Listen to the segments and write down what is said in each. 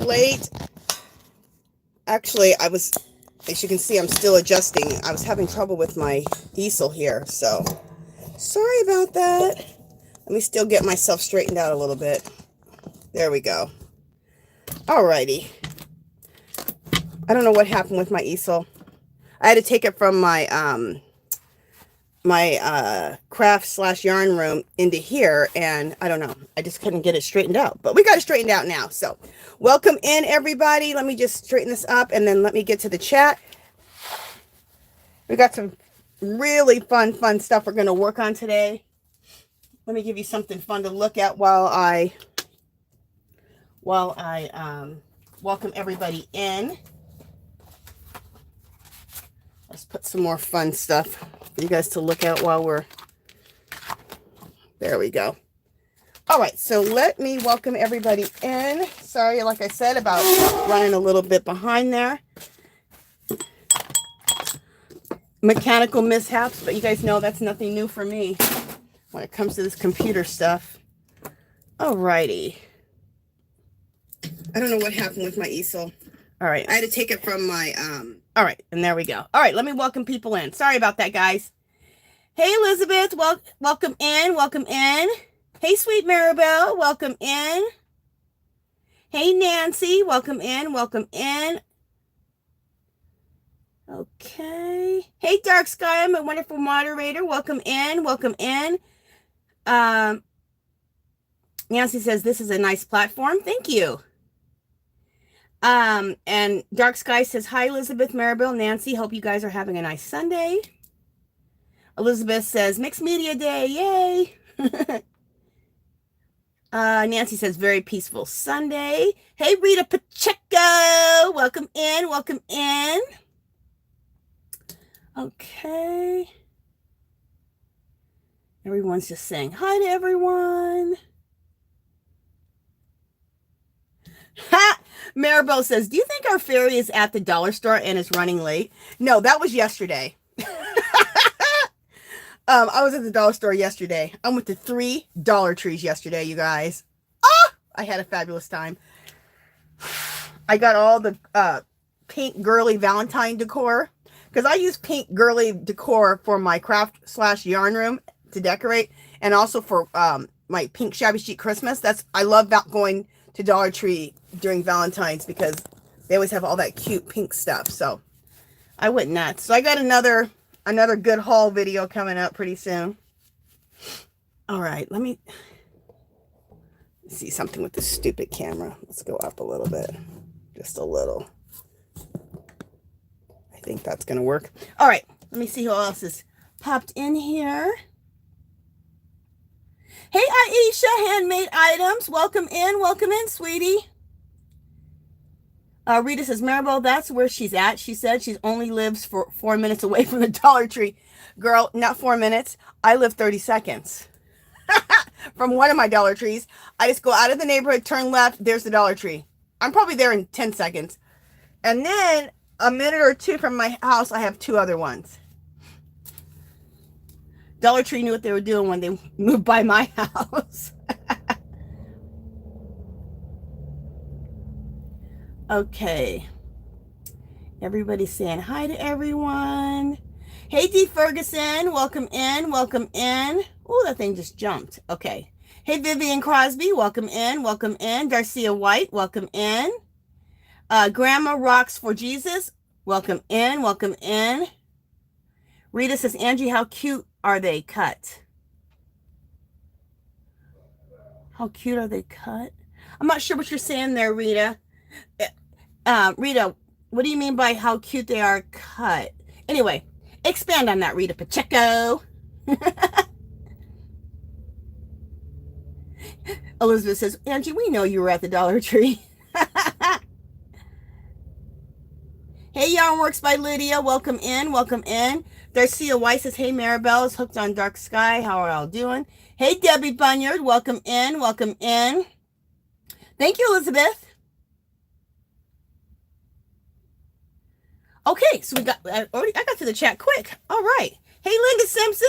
late. Actually, as you can see, I'm still adjusting. I was having trouble with my easel here, so sorry about that. Let me still get myself straightened out a little bit. There we go. Alrighty. I don't know what happened with my easel. I had to take it from my craft / yarn room into here, and I don't know, I just couldn't get it straightened out, but we got it straightened out now. So welcome in, everybody. Let me just straighten this up, and then let me get to the chat. We got some really fun stuff we're going to work on today. Let me give you something fun to look at while I welcome everybody in. Let's put some more fun stuff for you guys to look at while we're... There we go. All right, so let me welcome everybody in. Sorry, like I said, about running a little bit behind there. Mechanical mishaps, but you guys know that's nothing new for me when it comes to this computer stuff. All righty. I don't know what happened with my easel. All right, I had to take it from my... All right, and there we go. All right, let me welcome people in. Sorry about that, guys. Hey, Elizabeth, welcome in, welcome in. Hey, sweet Maribel, welcome in. Hey, Nancy, welcome in, welcome in. Okay. Hey, Dark Sky, I'm a wonderful moderator. Welcome in, welcome in. Nancy says, this is a nice platform. Thank you. And Dark Sky says, hi, Elizabeth, Maribel, Nancy. Hope you guys are having a nice Sunday. Elizabeth says, mixed media day. Yay. Nancy says, very peaceful Sunday. Hey, Rita Pacheco. Welcome in. Welcome in. Okay. Everyone's just saying hi to everyone. Ha! Maribel says, do you think our fairy is at the dollar store and is running late? No, that was yesterday. I was at the dollar store yesterday. I went to 3 Dollar Trees yesterday, you guys. Oh, I had a fabulous time. I got all the pink girly Valentine decor, because I use pink girly decor for my craft / yarn room to decorate, and also for my pink shabby chic Christmas. I love going to Dollar Tree during Valentine's because they always have all that cute pink stuff. So I went nuts. So I got another good haul video coming up pretty soon. All right, let me see something with this stupid camera. Let's go up a little bit, just a little. I think that's gonna work. All right, let me see who else is popped in here. Hey, Aisha, Handmade Items. Welcome in, sweetie. Rita says, Maribel, that's where she's at. She said she only lives for 4 minutes away from the Dollar Tree. Girl, not 4 minutes. I live 30 seconds from one of my Dollar Trees. I just go out of the neighborhood, turn left, there's the Dollar Tree. I'm probably there in 10 seconds. And then a minute or two from my house, I have 2 other ones. Dollar Tree knew what they were doing when they moved by my house. Okay. Everybody's saying hi to everyone. Hey, D. Ferguson. Welcome in. Welcome in. Oh, that thing just jumped. Okay. Hey, Vivian Crosby. Welcome in. Welcome in. Darcia White. Welcome in. Grandma Rocks for Jesus. Welcome in. Welcome in. Rita says, Angie, how cute are they cut? How cute are they cut? I'm not sure what you're saying there, Rita. Rita, what do you mean by how cute they are cut? Anyway, expand on that, Rita Pacheco. Elizabeth says, Angie, we know you were at the Dollar Tree. Hey, Yarnworks by Lydia. Welcome in. Welcome in. Darcia White says, hey, Maribel is hooked on Dark Sky. How are y'all doing? Hey, Debbie Bunyard. Welcome in. Welcome in. Thank you, Elizabeth. Okay, so I got to the chat quick. All right. Hey, Linda Simpson.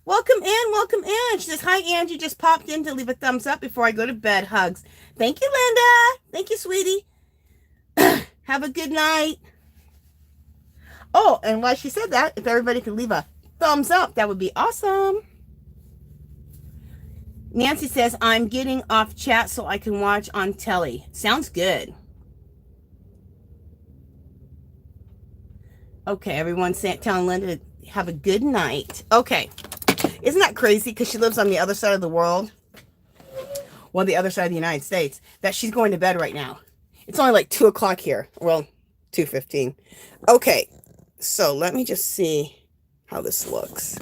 Welcome in. Welcome in. She says, hi, Angie. Just popped in to leave a thumbs up before I go to bed. Hugs. Thank you, Linda. Thank you, sweetie. Have a good night. Oh, and while she said that, if everybody could leave a thumbs up, that would be awesome. Nancy says, I'm getting off chat so I can watch on telly. Sounds good. Okay, everyone's telling Linda to have a good night. Okay. Isn't that crazy? Because she lives on the other side of the world. Well, the other side of the United States. That she's going to bed right now. It's only like 2 o'clock here. Well, 2:15. Okay. So let me just see how this looks.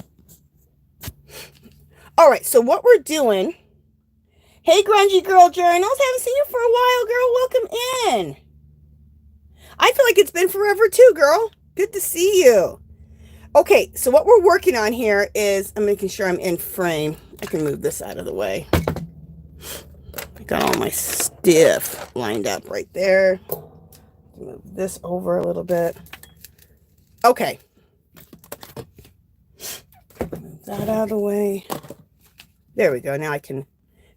All right, so what we're doing. Hey, Grungy Girl Journals. Haven't seen you for a while, girl. Welcome in. I feel like it's been forever too, girl. Good to see you. Okay, so what we're working on here is, I'm making sure I'm in frame. I can move this out of the way. I got all my stuff lined up right there. Move this over a little bit. Okay. Move that out of the way. There we go. Now I can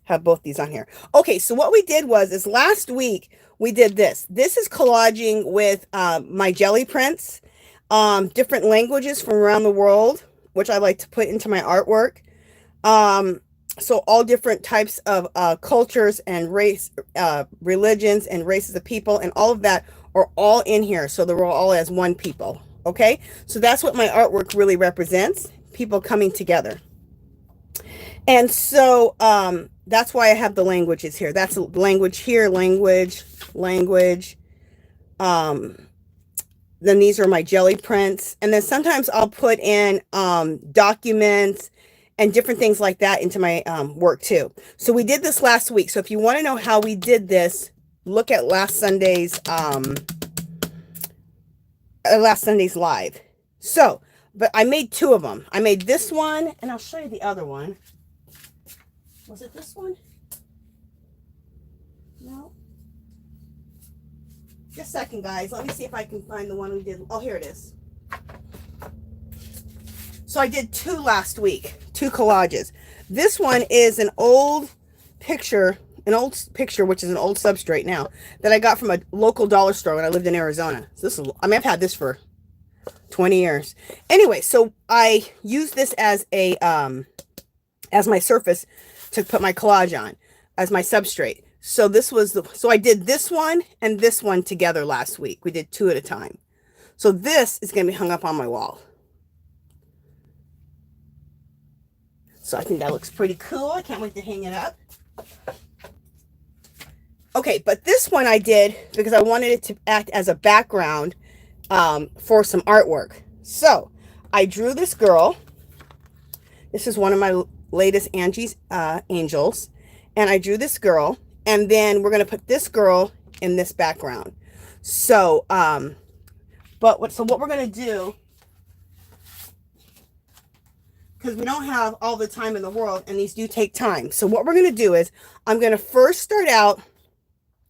have both these on here. Okay, so what we did is last week we did this. This is collaging with my jelly prints, different languages from around the world, which I like to put into my artwork. So all different types of cultures and religions and races of people, and all of that are all in here. So they're all as one people. Okay, so that's what my artwork really represents, people coming together. And so that's why I have the languages here. That's language here, language. Then these are my jelly prints. And then sometimes I'll put in documents and different things like that into my work too. So we did this last week. So if you want to know how we did this, look at last Sunday's live. So, but I made 2 of them. I made this one, and I'll show you the other one. Was it this one? No. Just a second, guys. Let me see if I can find the one we did. Oh, here it is. So I did 2 last week, 2 collages. This one is an old picture, which is an old substrate now, that I got from a local dollar store when I lived in Arizona. So this is, I mean, I've had this for 20 years. Anyway, so I use this as a as my surface to put my collage on, as my substrate. So this was so I did this one and this one together last week. We did 2 at a time. So this is going to be hung up on my wall. So I think that looks pretty cool. I can't wait to hang it up. Okay, but this one I did because I wanted it to act as a background for some artwork. So I drew this girl. This is one of my latest Angies angels. And I drew this girl. And then we're going to put this girl in this background. So, what we're going to do, because we don't have all the time in the world, and these do take time. So what we're going to do is, I'm going to first start out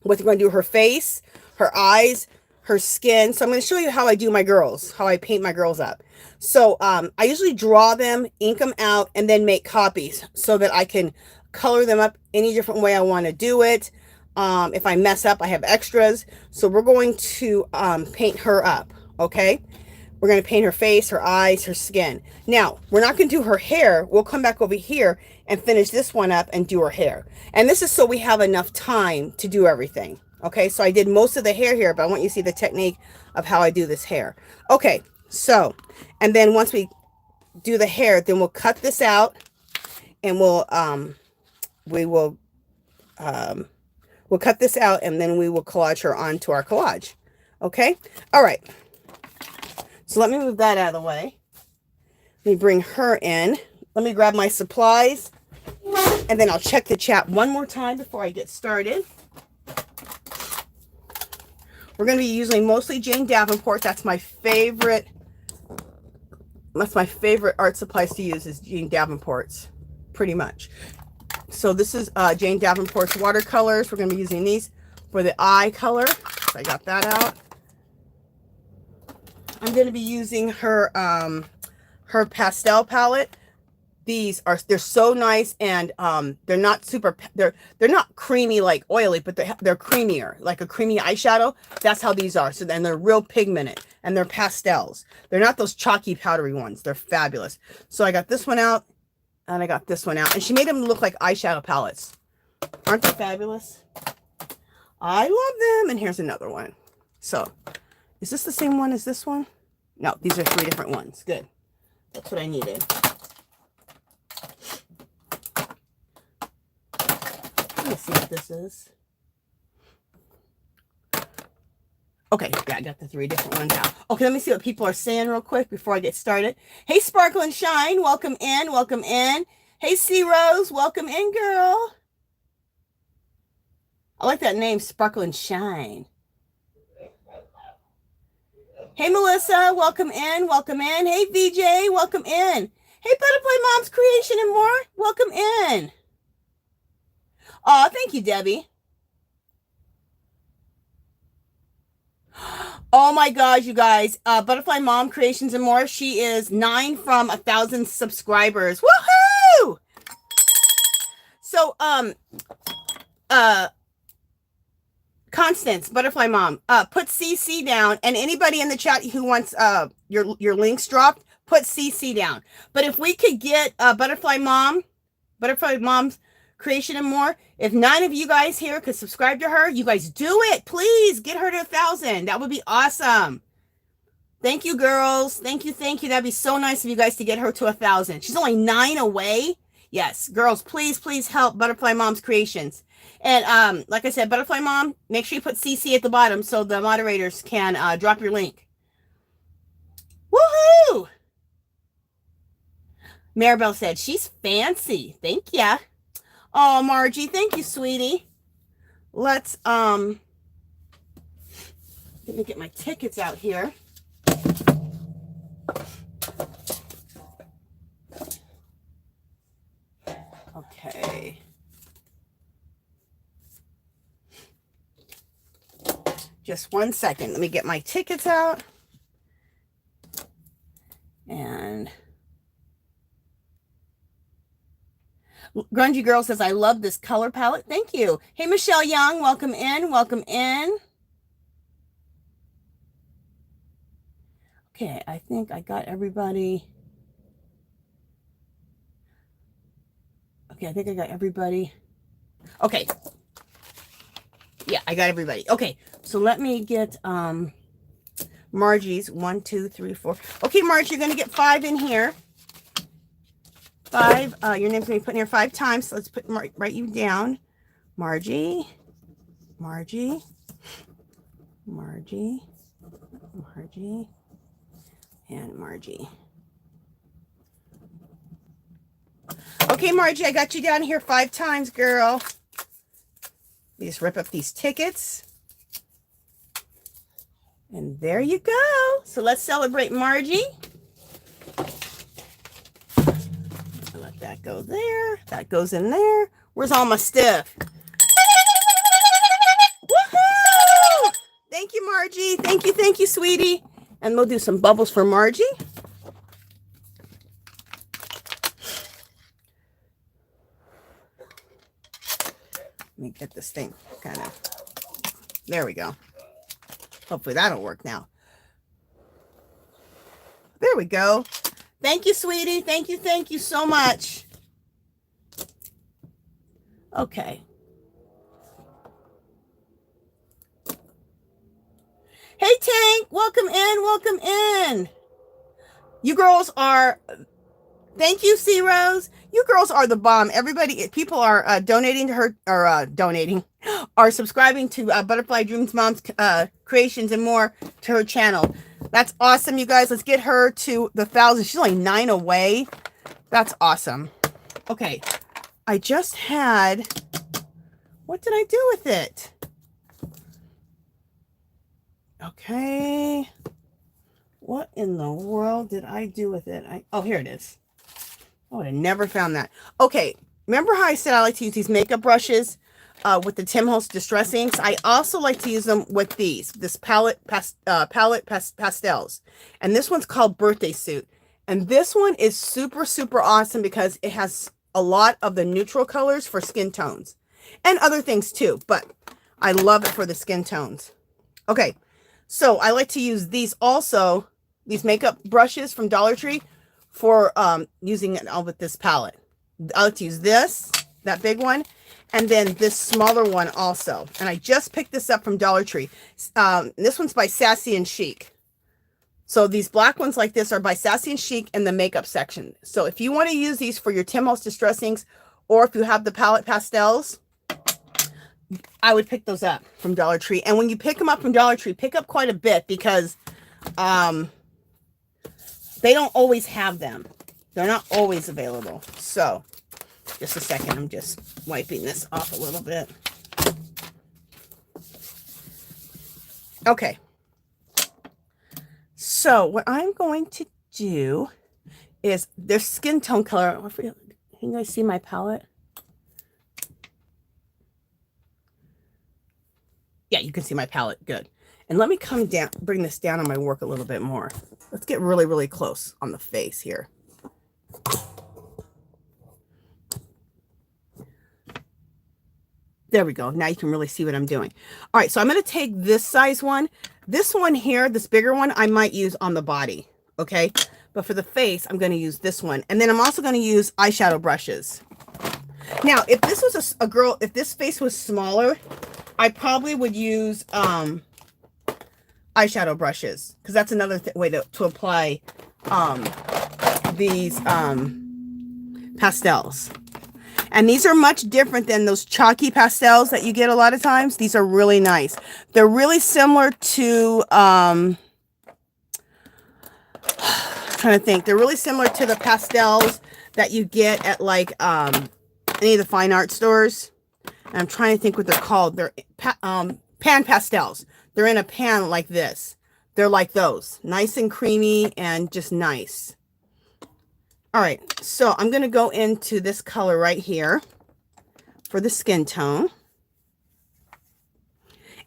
with, we're going to do her face, her eyes, her skin. So I'm going to show you how I do my girls, how I paint my girls up. So I usually draw them, ink them out, and then make copies so that I can color them up any different way I want to do it. If I mess up, I have extras. So we're going to paint her up, okay? We're going to paint her face, her eyes, her skin. Now, we're not going to do her hair. We'll come back over here and finish this one up and do her hair. And this is so we have enough time to do everything. Okay, so I did most of the hair here, but I want you to see the technique of how I do this hair. Okay, so, and then once we do the hair, then we'll cut this out and we'll cut this out and then we will collage her onto our collage. Okay, all right. So let me move that out of the way. Let me bring her in. Let me grab my supplies. And then I'll check the chat one more time before I get started. We're going to be using mostly Jane Davenport. That's my favorite. That's my favorite art supplies to use is Jane Davenport's, pretty much. So this is Jane Davenport's watercolors. We're going to be using these for the eye color. So I got that out. I'm going to be using her her pastel palette. they're so nice, and they're not super, they're not creamy like oily, but they're creamier, like a creamy eyeshadow. That's how these are. So then they're real pigmented, and they're pastels. They're not those chalky powdery ones. They're fabulous. So I got this one out, and I got this one out, and she made them look like eyeshadow palettes. Aren't they fabulous? I love them. And here's another one. So is this the same one as this one? No, these are 3 different ones. Good. That's what I needed. Let me see what this is. Okay, yeah, I got the 3 different ones out. Okay, let me see what people are saying real quick before I get started. Hey, Sparkle and Shine, welcome in, welcome in. Hey, C Rose, welcome in, girl. I like that name, Sparkle and Shine. Hey, Melissa, welcome in, welcome in. Hey, VJ, welcome in. Hey, Butterfly Mom's Creation and More, welcome in. Oh, thank you, Debbie. Oh my gosh, you guys, Butterfly Mom Creations and More. She is 9 from 1,000 subscribers. Woohoo! So, Constance, Butterfly Mom, put CC down, and anybody in the chat who wants your links dropped, put CC down. But if we could get Butterfly Mom's Creation and More, if 9 of you guys here could subscribe to her, you guys do it. Please get her to 1,000. That would be awesome. Thank you, girls. Thank you. Thank you. That'd be so nice of you guys to get her to 1,000. She's only 9 away. Yes, girls, please, please help Butterfly Mom's Creations. And like I said, Butterfly Mom, make sure you put CC at the bottom so the moderators can drop your link. Woohoo! Maribel said, she's fancy. Thank ya. Oh, Margie, thank you, sweetie. Let's, let me get my tickets out here. Okay. Just 1 second. Let me get my tickets out. And Grungy Girl says, I love this color palette. Thank you. Hey, Michelle Young, welcome in. Welcome in. Okay, I think I got everybody. Okay, I think I got everybody. Okay. Yeah, I got everybody. Okay, so let me get Margie's 1, 2, 3, 4. Okay, Margie, you're going to get 5 in here. 5. Your name's going to be put in here 5 times. So let's put write you down. Margie, Margie, Margie, Margie, and Margie. Okay, Margie, I got you down here 5 times, girl. You just rip up these tickets. And there you go. So let's celebrate Margie. Let that go there. That goes in there. Where's all my stuff? Woohoo! Thank you, Margie. Thank you, sweetie. And we'll do some bubbles for Margie. Let me get this thing kind of, there we go. Hopefully that'll work now. There we go. Thank you, sweetie. Thank you so much. Okay. Hey, Tank, welcome in. You girls are, thank you, C Rose. You girls are the bomb. Everybody, people are donating to her, or are subscribing to Butterfly Dreams Mom's Creations and More to her channel. That's awesome, you guys. Let's get her to the 1,000. She's only 9 away. That's awesome. Okay, I just had, what did I do with it? Okay, what in the world did I do with it? Oh, here it is. I would have never found that. Okay, remember how I said I like to use these makeup brushes with the Tim Holtz Distress Inks? I also like to use them with this palette pastels. And this one's called Birthday Suit. And this one is super, super awesome because it has a lot of the neutral colors for skin tones and other things too, but I love it for the skin tones. Okay, so I like to use these also, these makeup brushes from Dollar Tree for using it all with this palette. I like to use this, that big one, and then this smaller one also. And I just picked this up from Dollar Tree. This one's by Sassy and Chic. So these black ones like this are by Sassy and Chic in the makeup section. So if you want to use these for your Tim Holtz Distress Inks, or if you have the palette pastels, I would pick those up from Dollar Tree. And when you pick them up from Dollar Tree, pick up quite a bit because they don't always have them. They're not always available. So just a second, I'm just wiping this off a little bit. Okay. So what I'm going to do is their skin tone color. Can you guys see my palette? Yeah, you can see my palette. Good. And let me come down, bring this down on my work a little bit more. Let's get really, really close on the face here. There we go. Now you can really see what I'm doing. All right, so I'm going to take this size one. This one here, this bigger one, I might use on the body, okay? But for the face, I'm going to use this one. And then I'm also going to use eyeshadow brushes. Now, if this was a girl, if this face was smaller, I probably would use eyeshadow brushes because that's another way to apply these pastels. And these are much different than those chalky pastels that you get a lot of times. These are really nice. They're really similar to, I'm trying to think. They're really similar to the pastels that you get at like any of the fine art stores. And I'm trying to think what they're called. They're pan pastels. They're in a pan like this. They're like those. Nice and creamy and just nice. All right, so I'm going to go into this color right here for the skin tone.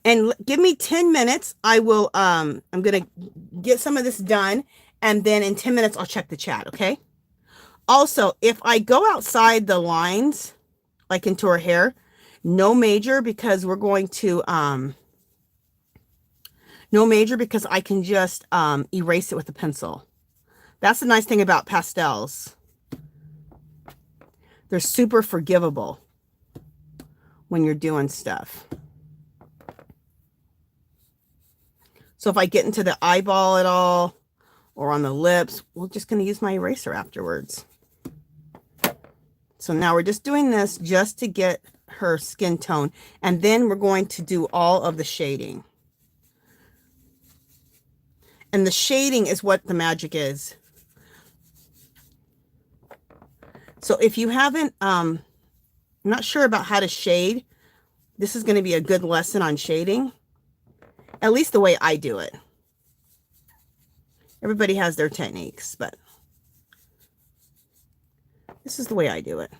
And give me 10 minutes. I will, I'm going to get some of this done. And then in 10 minutes, I'll check the chat, okay? Also, if I go outside the lines, like into her hair, no major because we're going to, no major because I can just erase it with a pencil. That's the nice thing about pastels. They're super forgivable when you're doing stuff. So if I get into the eyeball at all or on the lips, we're just going to use my eraser afterwards. So now we're just doing this just to get her skin tone. And then we're going to do all of the shading. And the shading is what the magic is. So if you haven't, not sure about how to shade, this is going to be a good lesson on shading. At least the way I do it. Everybody has their techniques, but this is the way I do it.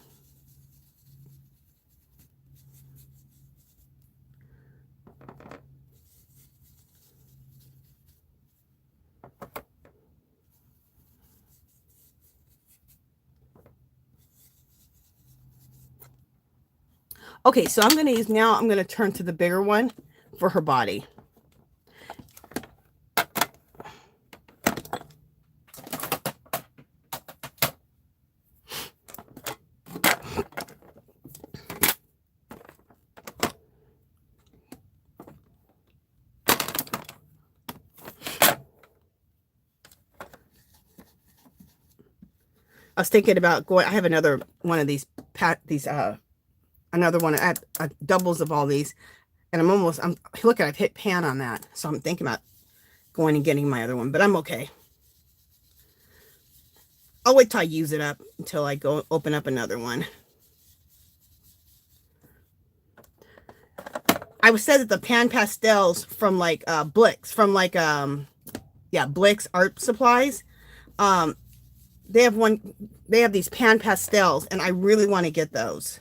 Okay, so I'm going to use now, I'm going to turn to the bigger one for her body. I was thinking about going, I have another one of these, another one at doubles of all these, and I'm look, I've hit pan on that, so I'm thinking about going and getting my other one, but I'm okay. I'll wait till I use it up until I go open up another one. I was said that the pan pastels from like Blix, from like yeah, Blix Art Supplies, they have these pan pastels, and I really want to get those.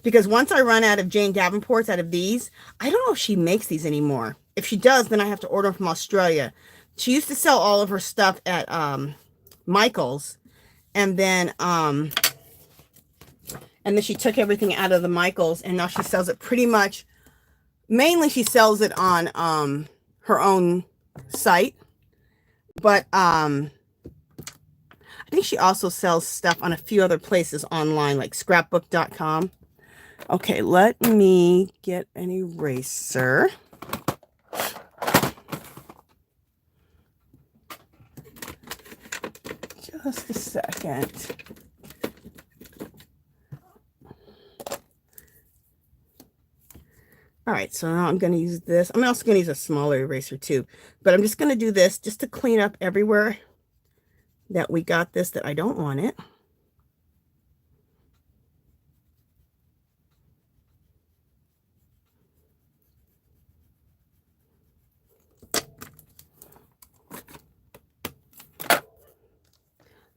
Because once I run out of Jane Davenport's out of these, I don't know if she makes these anymore. If she does, then I have to order them from Australia. She used to sell all of her stuff at Michaels, and then she took everything out of the Michaels, and now she sells it pretty much. Mainly, she sells it on her own site, but I think she also sells stuff on a few other places online, like scrapbook.com. Okay, let me get an eraser. Just a second. All right, so now I'm going to use this. I'm also going to use a smaller eraser too, but I'm just going to do this just to clean up everywhere that we got this that I don't want it.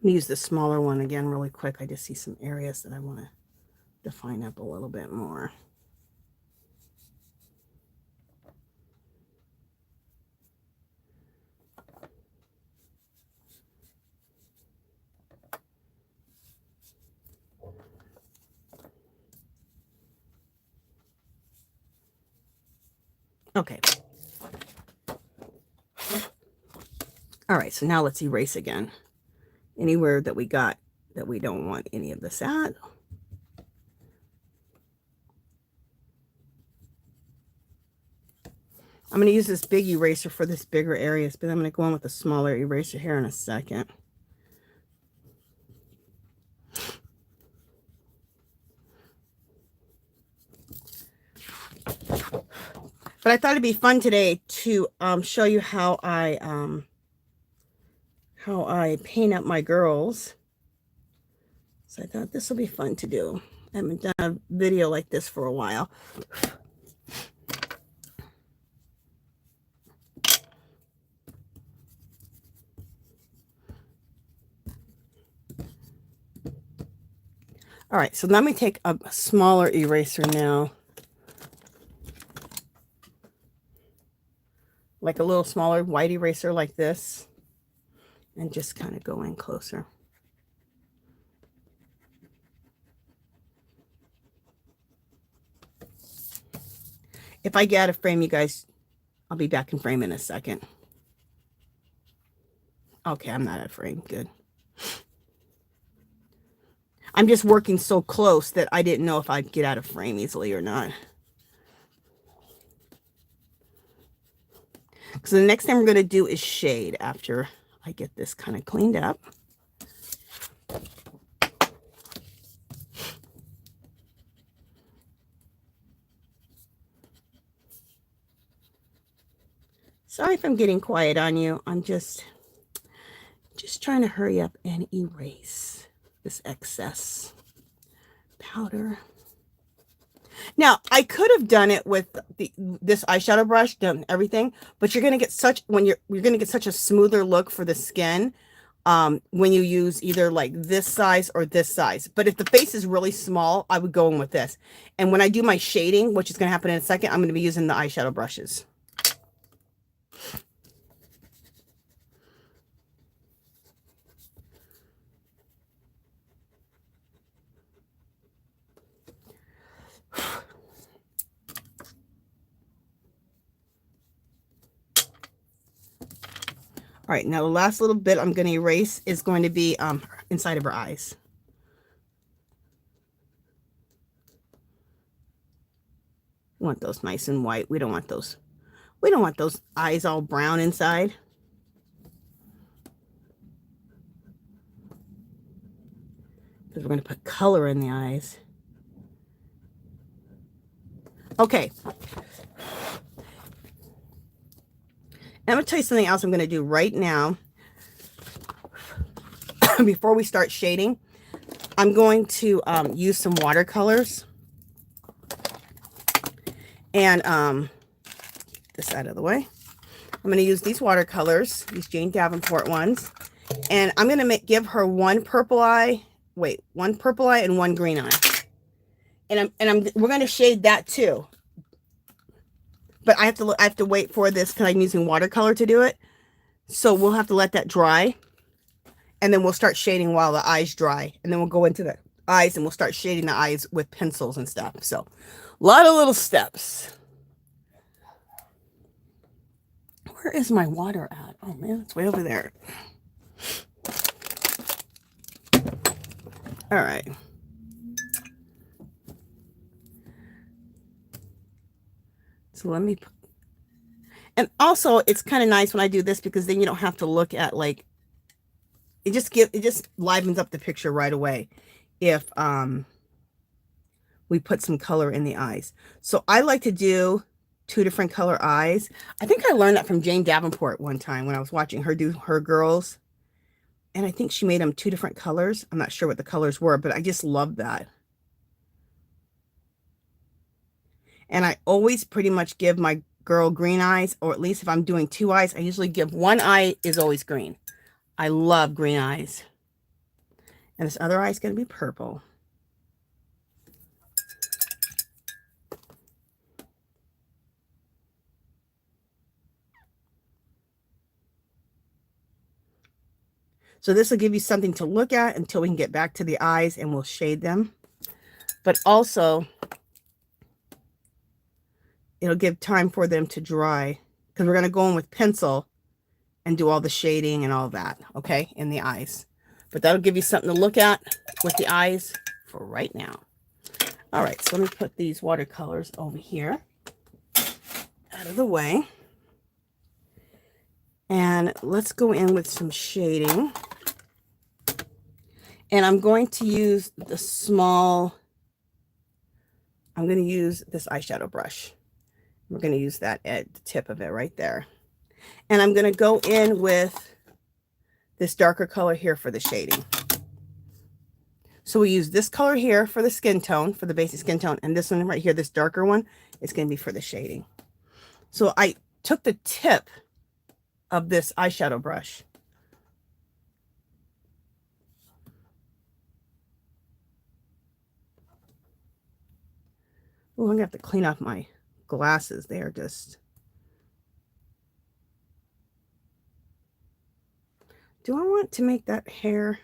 I'm going to use the smaller one again really quick. I just see some areas that I want to define up a little bit more. Okay. All right, so now let's erase again. Anywhere that we got that we don't want any of this at. I'm going to use this big eraser for this bigger areas, but I'm going to go in with a smaller eraser here in a second. But I thought it'd be fun today to show you how I paint up my girls. So I thought this will be fun to do. I haven't done a video like this for a while. All right, so let me take a smaller eraser now. Like a little smaller white eraser like this. And just kind of go in closer. If I get out of frame, you guys, I'll be back in frame in a second. Okay, I'm not out of frame. Good. I'm just working so close that I didn't know if I'd get out of frame easily or not. So the next thing we're going to do is shade after I get this kind of cleaned up. Sorry if I'm getting quiet on you. I'm just trying to hurry up and erase this excess powder. Now, I could have done it with this eyeshadow brush, done everything, but you're going to get such, you're going to get such a smoother look for the skin when you use either like this size or this size. But if the face is really small, I would go in with this. And when I do my shading, which is going to happen in a second, I'm going to be using the eyeshadow brushes. All right, now the last little bit I'm going to erase is going to be inside of her eyes. We want those nice and white. We don't want those. We don't want those eyes all brown inside. Because we're going to put color in the eyes. Okay. I'm going to tell you something else I'm going to do right now. Before we start shading, I'm going to use some watercolors. And this out of the way. I'm going to use these watercolors, these Jane Davenport ones. And I'm going to give her one purple eye. Wait, one purple eye and one green eye. And we're going to shade that too. But I have to wait for this because I'm using watercolor to do it. So we'll have to let that dry. And then we'll start shading while the eyes dry. And then we'll go into the eyes and we'll start shading the eyes with pencils and stuff. So a lot of little steps. Where is my water at? Oh man, it's way over there. All right. So let me, and also it's kind of nice when I do this because then you don't have to look at like, it just livens up the picture right away if we put some color in the eyes. So I like to do 2 different color eyes. I think I learned that from Jane Davenport one time when I was watching her do her girls. And I think she made them 2 different colors. I'm not sure what the colors were, but I just love that. And I always pretty much give my girl green eyes, or at least if I'm doing 2 eyes, I usually give one eye is always green. I love green eyes. And this other eye is going to be purple. So this will give you something to look at until we can get back to the eyes and we'll shade them. But also, it'll give time for them to dry because we're going to go in with pencil and do all the shading and all that, okay, in the eyes. But that'll give you something to look at with the eyes for right now. All right, so let me put these watercolors over here out of the way. And let's go in with some shading. And I'm going to use the small, I'm going to use this eyeshadow brush. We're going to use that at the tip of it right there. And I'm going to go in with this darker color here for the shading. So we use this color here for the skin tone, for the basic skin tone. And this one right here, this darker one, is going to be for the shading. So I took the tip of this eyeshadow brush. Oh, I'm going to have to clean off my glasses. They are just... Do I want to make that hair?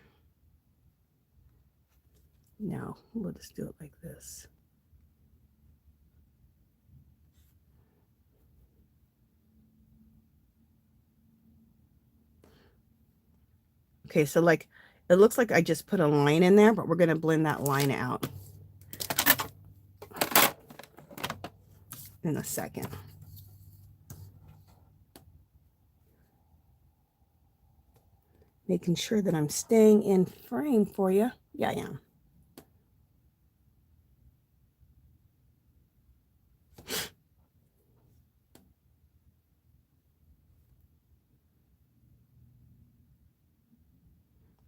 No, we'll just do it like this. Okay, so like, it looks like I just put a line in there, but we're going to blend that line out in a second. Making sure that I'm staying in frame for you. Yeah, I am.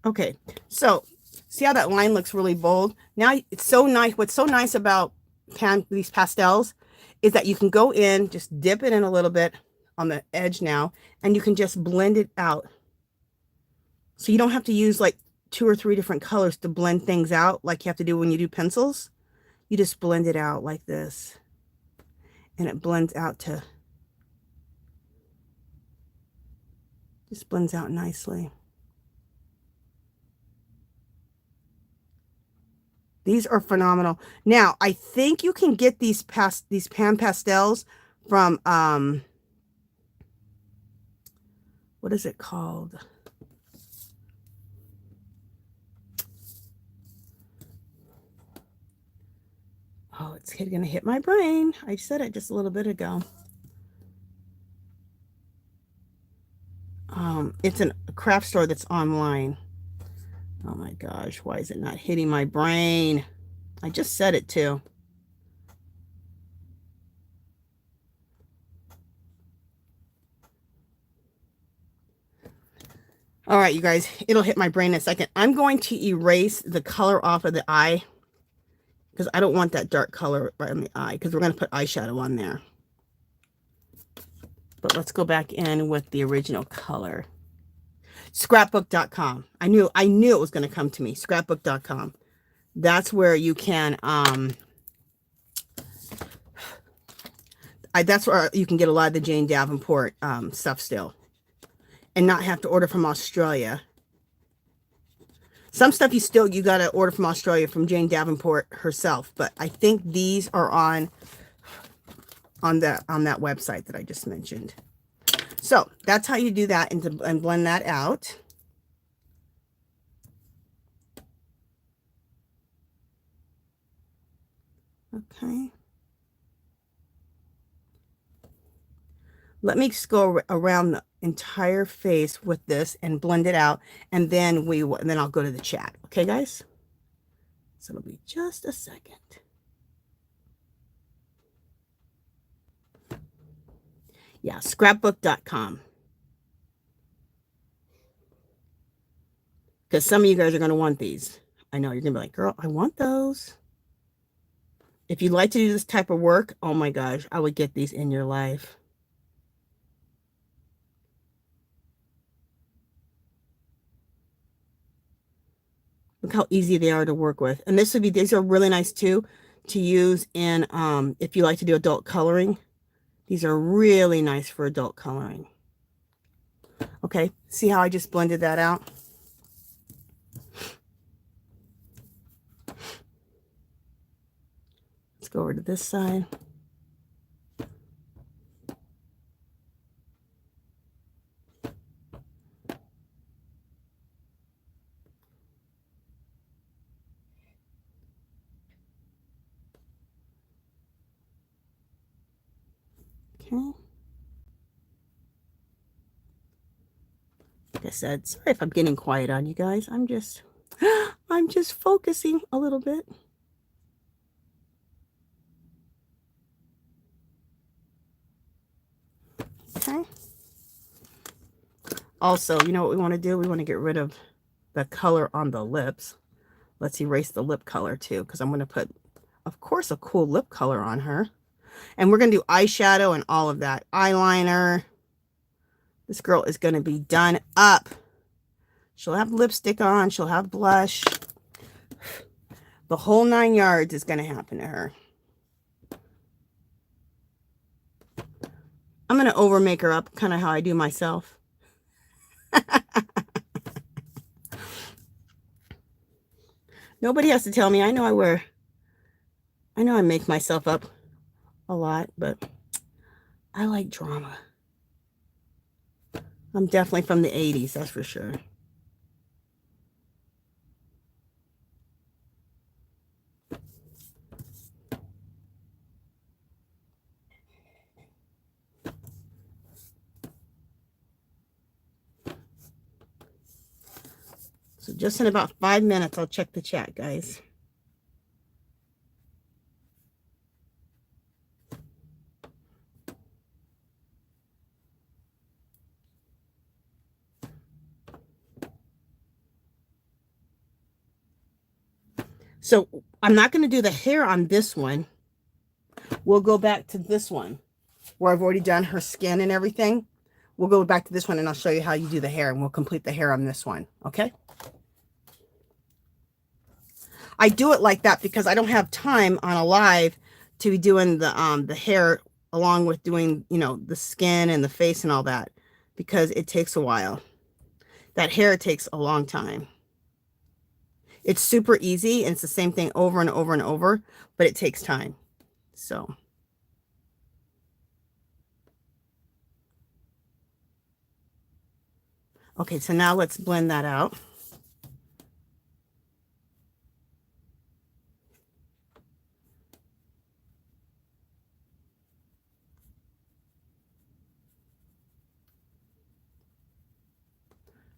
Okay, so see how that line looks really bold? Now it's so nice. What's so nice about these pastels is that you can go in, just dip it in a little bit on the edge now, and you can just blend it out. So you don't have to use like 2 or 3 different colors to blend things out like you have to do when you do pencils. You just blend it out like this. And it blends out to, just blends out nicely. These are phenomenal. Now, I think you can get these pan pastels from, what is it called? Oh, it's going to hit my brain. I said it just a little bit ago. It's a craft store that's online. Oh my gosh, why is it not hitting my brain? I just said it too. All right, you guys, it'll hit my brain in a second. I'm going to erase the color off of the eye because I don't want that dark color right on the eye because we're going to put eyeshadow on there. But let's go back in with the original color. Scrapbook.com. I knew it was going to come to me. Scrapbook.com. That's where you can that's where you can get a lot of the Jane Davenport stuff still, and not have to order from Australia. Some stuff you got to order from Australia from Jane Davenport herself. But I think these are on that website that I just mentioned. So that's how you do that and blend that out. Okay. Let me just go around the entire face with this and blend it out, and then I'll go to the chat. Okay, guys? So it'll be just a second. Yeah, scrapbook.com. Because some of you guys are going to want these. I know you're going to be like, girl, I want those. If you'd like to do this type of work, oh my gosh, I would get these in your life. Look how easy they are to work with. And these are really nice too to use in, if you like to do adult coloring. These are really nice for adult coloring. Okay, see how I just blended that out? Let's go over to this side. Okay. Like I said, sorry if I'm getting quiet on you guys. I'm just focusing a little bit. Okay. Also, you know what we want to do? We want to get rid of the color on the lips. Let's erase the lip color too, because I'm going to put, of course, a cool lip color on her. And we're going to do eyeshadow and all of that. Eyeliner. This girl is going to be done up. She'll have lipstick on. She'll have blush. The whole 9 yards is going to happen to her. I'm going to over make her up, kind of how I do myself. Nobody has to tell me. I know I make myself up a lot, but I like drama. I'm definitely from the 80s, that's for sure. So just in about 5 minutes, I'll check the chat, guys. So I'm not going to do the hair on this one. We'll go back to this one where I've already done her skin and everything. We'll go back to this one and I'll show you how you do the hair, and we'll complete the hair on this one. Okay. I do it like that because I don't have time on a live to be doing the hair along with doing, you know, the skin and the face and all that, because it takes a while. That hair takes a long time. It's super easy and it's the same thing over and over and over, but it takes time. So okay, so now let's blend that out.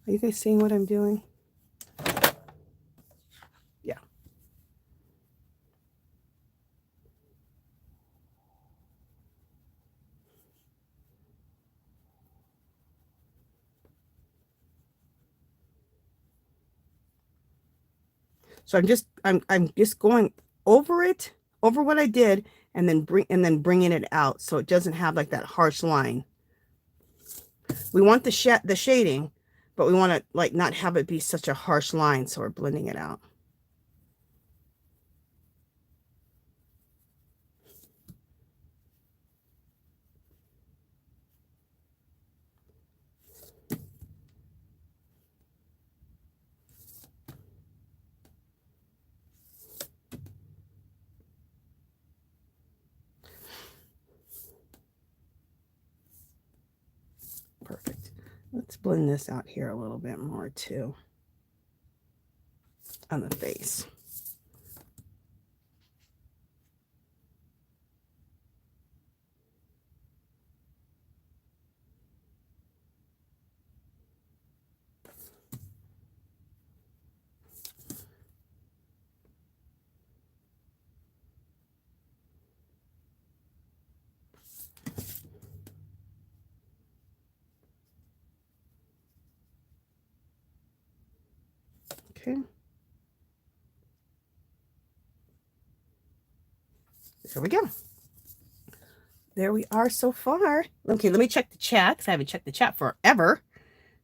Are you guys seeing what I'm doing? Yeah. So I'm just going over it, over what I did, and then bringing it out so it doesn't have like that harsh line. We want the shading, but we want to like not have it be such a harsh line, so we're blending it out. perfect. Let's blend this out here a little bit more too on the face. Okay. There we go. There we are so far. Okay, let me check the chat because I haven't checked the chat forever.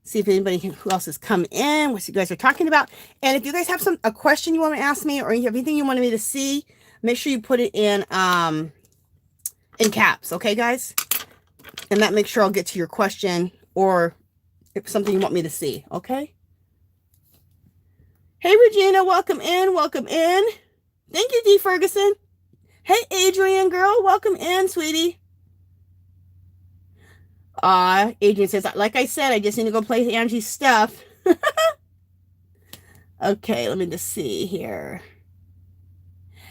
See if anybody who else has come in, what you guys are talking about. And if you guys have a question you want to ask me, or you have anything you wanted me to see, make sure you put it in caps, okay, guys? And that makes sure I'll get to your question or if something you want me to see, okay? Hey, Regina, welcome in, welcome in. Thank you, D. Ferguson. Hey, Adrian, girl, welcome in, sweetie. Adrian says, like I said, I just need to go play Angie's stuff. Okay, let me just see here.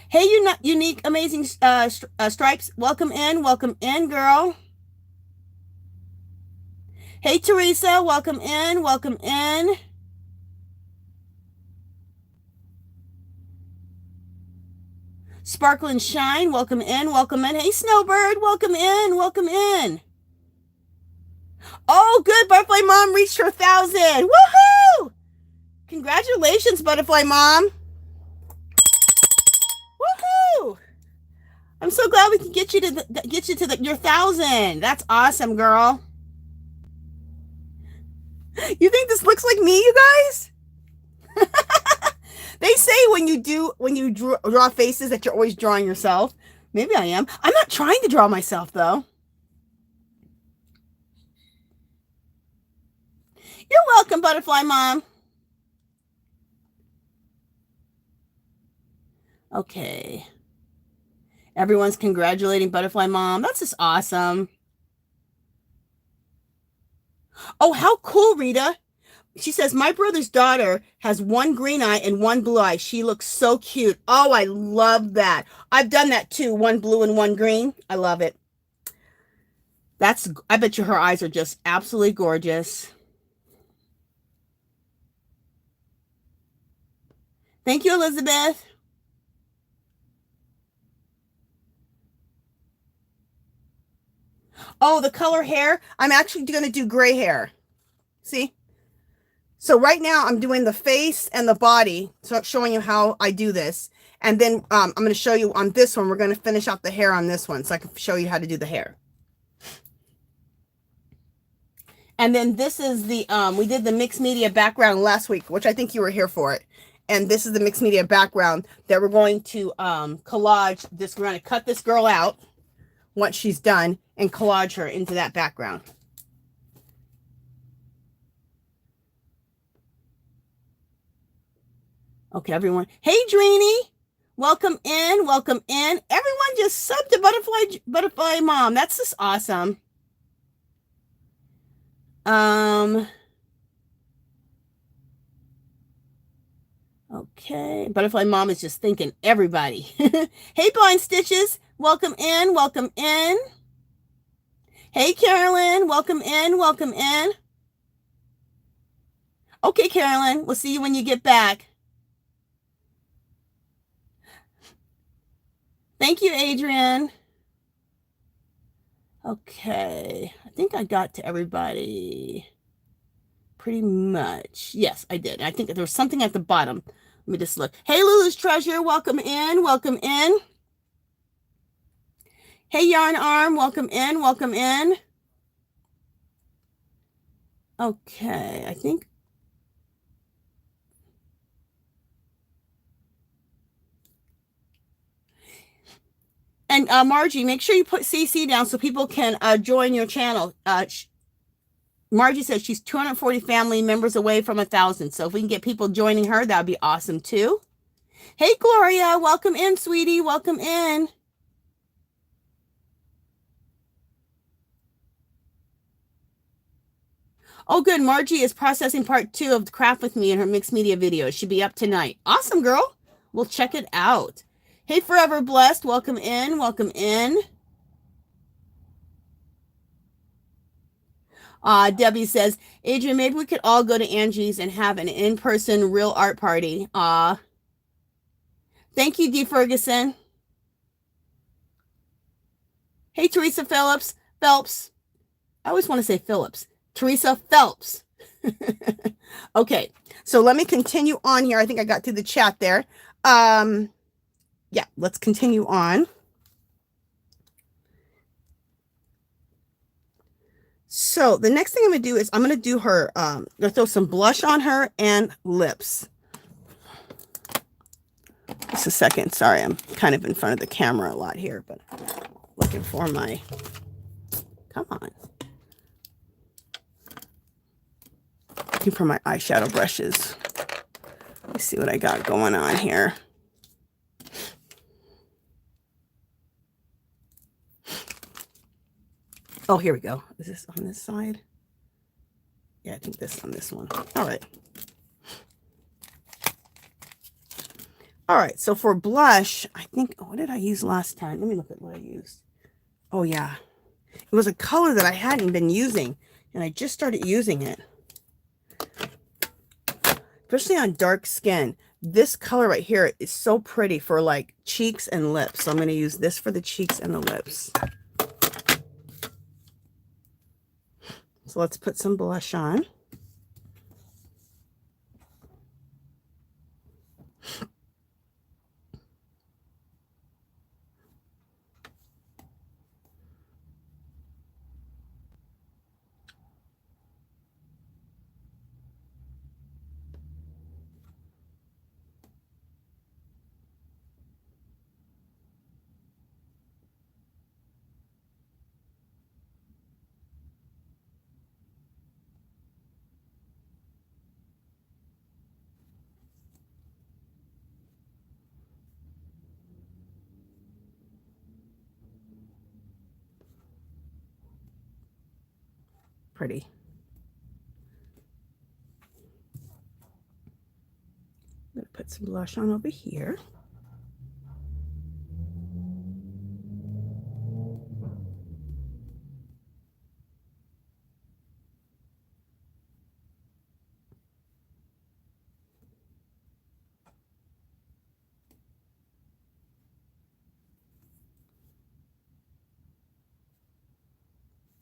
Hey, you not unique, amazing stripes. Welcome in, girl. Hey, Teresa, welcome in, welcome in. Sparkle and Shine, welcome in, welcome in. Hey, Snowbird, welcome in, welcome in. Oh, good, Butterfly Mom reached her 1,000. Woohoo! Congratulations, Butterfly Mom. Woohoo! I'm so glad we can get you to your 1,000. That's awesome, girl. You think this looks like me, you guys? They say when you draw faces that you're always drawing yourself. Maybe I am. I'm not trying to draw myself though. You're welcome, Butterfly Mom. Okay. Everyone's congratulating Butterfly Mom. That's just awesome. Oh, how cool, Rita. She says, my brother's daughter has one green eye and one blue eye. She looks so cute. Oh, I love that. I've done that too. One blue and one green. I love it. I bet you her eyes are just absolutely gorgeous. Thank you, Elizabeth. Oh, the color hair. I'm actually going to do gray hair. See? So right now I'm doing the face and the body. So I'm showing you how I do this. And then I'm going to show you on this one. We're going to finish out the hair on this one. So I can show you how to do the hair. And then this is the, we did the mixed media background last week, which I think you were here for it. And this is the mixed media background that we're going to collage this. We're going to cut this girl out once she's done and collage her into that background. Okay, everyone. Hey, Dreeny. Welcome in. Welcome in. Everyone just subbed to Butterfly Mom. That's just awesome. Okay. Butterfly Mom is just thanking everybody. Hey, Blind Stitches. Welcome in. Welcome in. Hey, Carolyn. Welcome in. Welcome in. Okay, Carolyn. We'll see you when you get back. Thank you, Adrian. Okay. I think I got to everybody pretty much. Yes, I did. I think there was something at the bottom. Let me just look. Hey, Lulu's Treasure. Welcome in. Welcome in. Hey, Yarn Arm. Welcome in. Welcome in. Okay. I think. And Margie, make sure you put CC down so people can join your channel. Margie says she's 240 family members away from 1,000. So if we can get people joining her, that would be awesome too. Hey, Gloria, welcome in, sweetie. Welcome in. Oh, good. Margie is processing part 2 of the craft with me in her mixed media video. It should be up tonight. Awesome, girl. We'll check it out. Hey, Forever Blessed. Welcome in. Welcome in. Debbie says, Adrian, maybe we could all go to Angie's and have an in-person real art party. Thank you, D. Ferguson. Hey, Teresa Phelps. I always want to say Phillips. Teresa Phelps. Okay, so let me continue on here. I think I got through the chat there. Yeah, let's continue on. So the next thing I'm going to do is I'm going to do her, I'm going to throw some blush on her and lips. Just a second. Sorry, I'm kind of in front of the camera a lot here, but looking for my, come on. Looking for my eyeshadow brushes. Let's see what I got going on here. Oh, here we go. Is this on this side? Yeah, I think this on this one. All right. All right, so for blush, I think, what did I use last time? Let me look at what I used. Oh, yeah. It was a color that I hadn't been using, and I just started using it. Especially on dark skin. This color right here is so pretty for like cheeks and lips. So I'm going to use this for the cheeks and the lips. So let's put some blush on. Pretty. I'm going to put some blush on over here.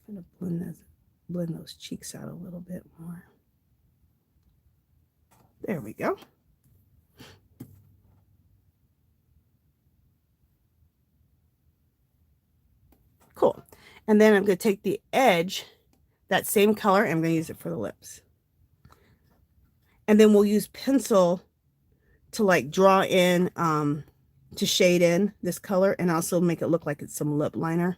I'm going to blend those cheeks out a little bit more. There we go. Cool. And then I'm going to take the edge, that same color, and I'm going to use it for the lips. And then we'll use pencil to like draw in, to shade in this color and also make it look like it's some lip liner.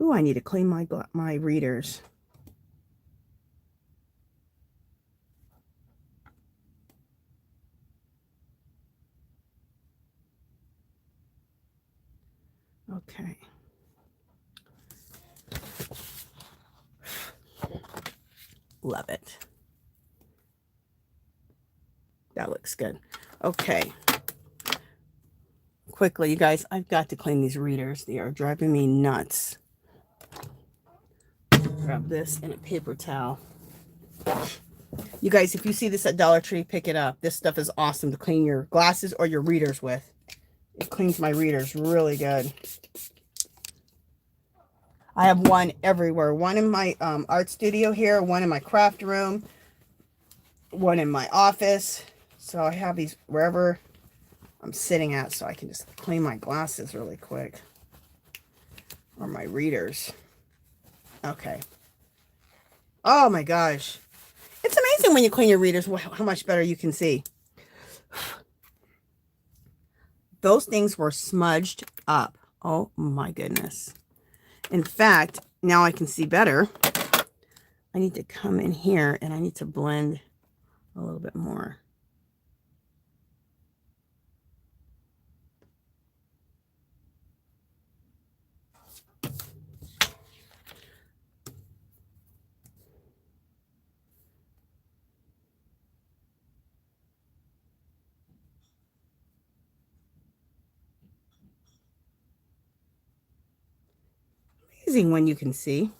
Ooh, I need to clean my readers. Okay. Love it. That looks good. Okay. Quickly, you guys, I've got to clean these readers. They are driving me nuts. Grab this and a paper towel. You guys, if you see this at Dollar Tree, pick it up. This stuff is awesome to clean your glasses or your readers with. It cleans my readers really good. I have one everywhere. One in my art studio here, one in my craft room, one in my office. So I have these wherever I'm sitting at so I can just clean my glasses really quick. Or my readers. Okay. Oh my gosh. It's amazing when you clean your readers how much better you can see. Those things were smudged up. Oh my goodness. In fact, now I can see better. I need to come in here and I need to blend a little bit more. amazing when you can see.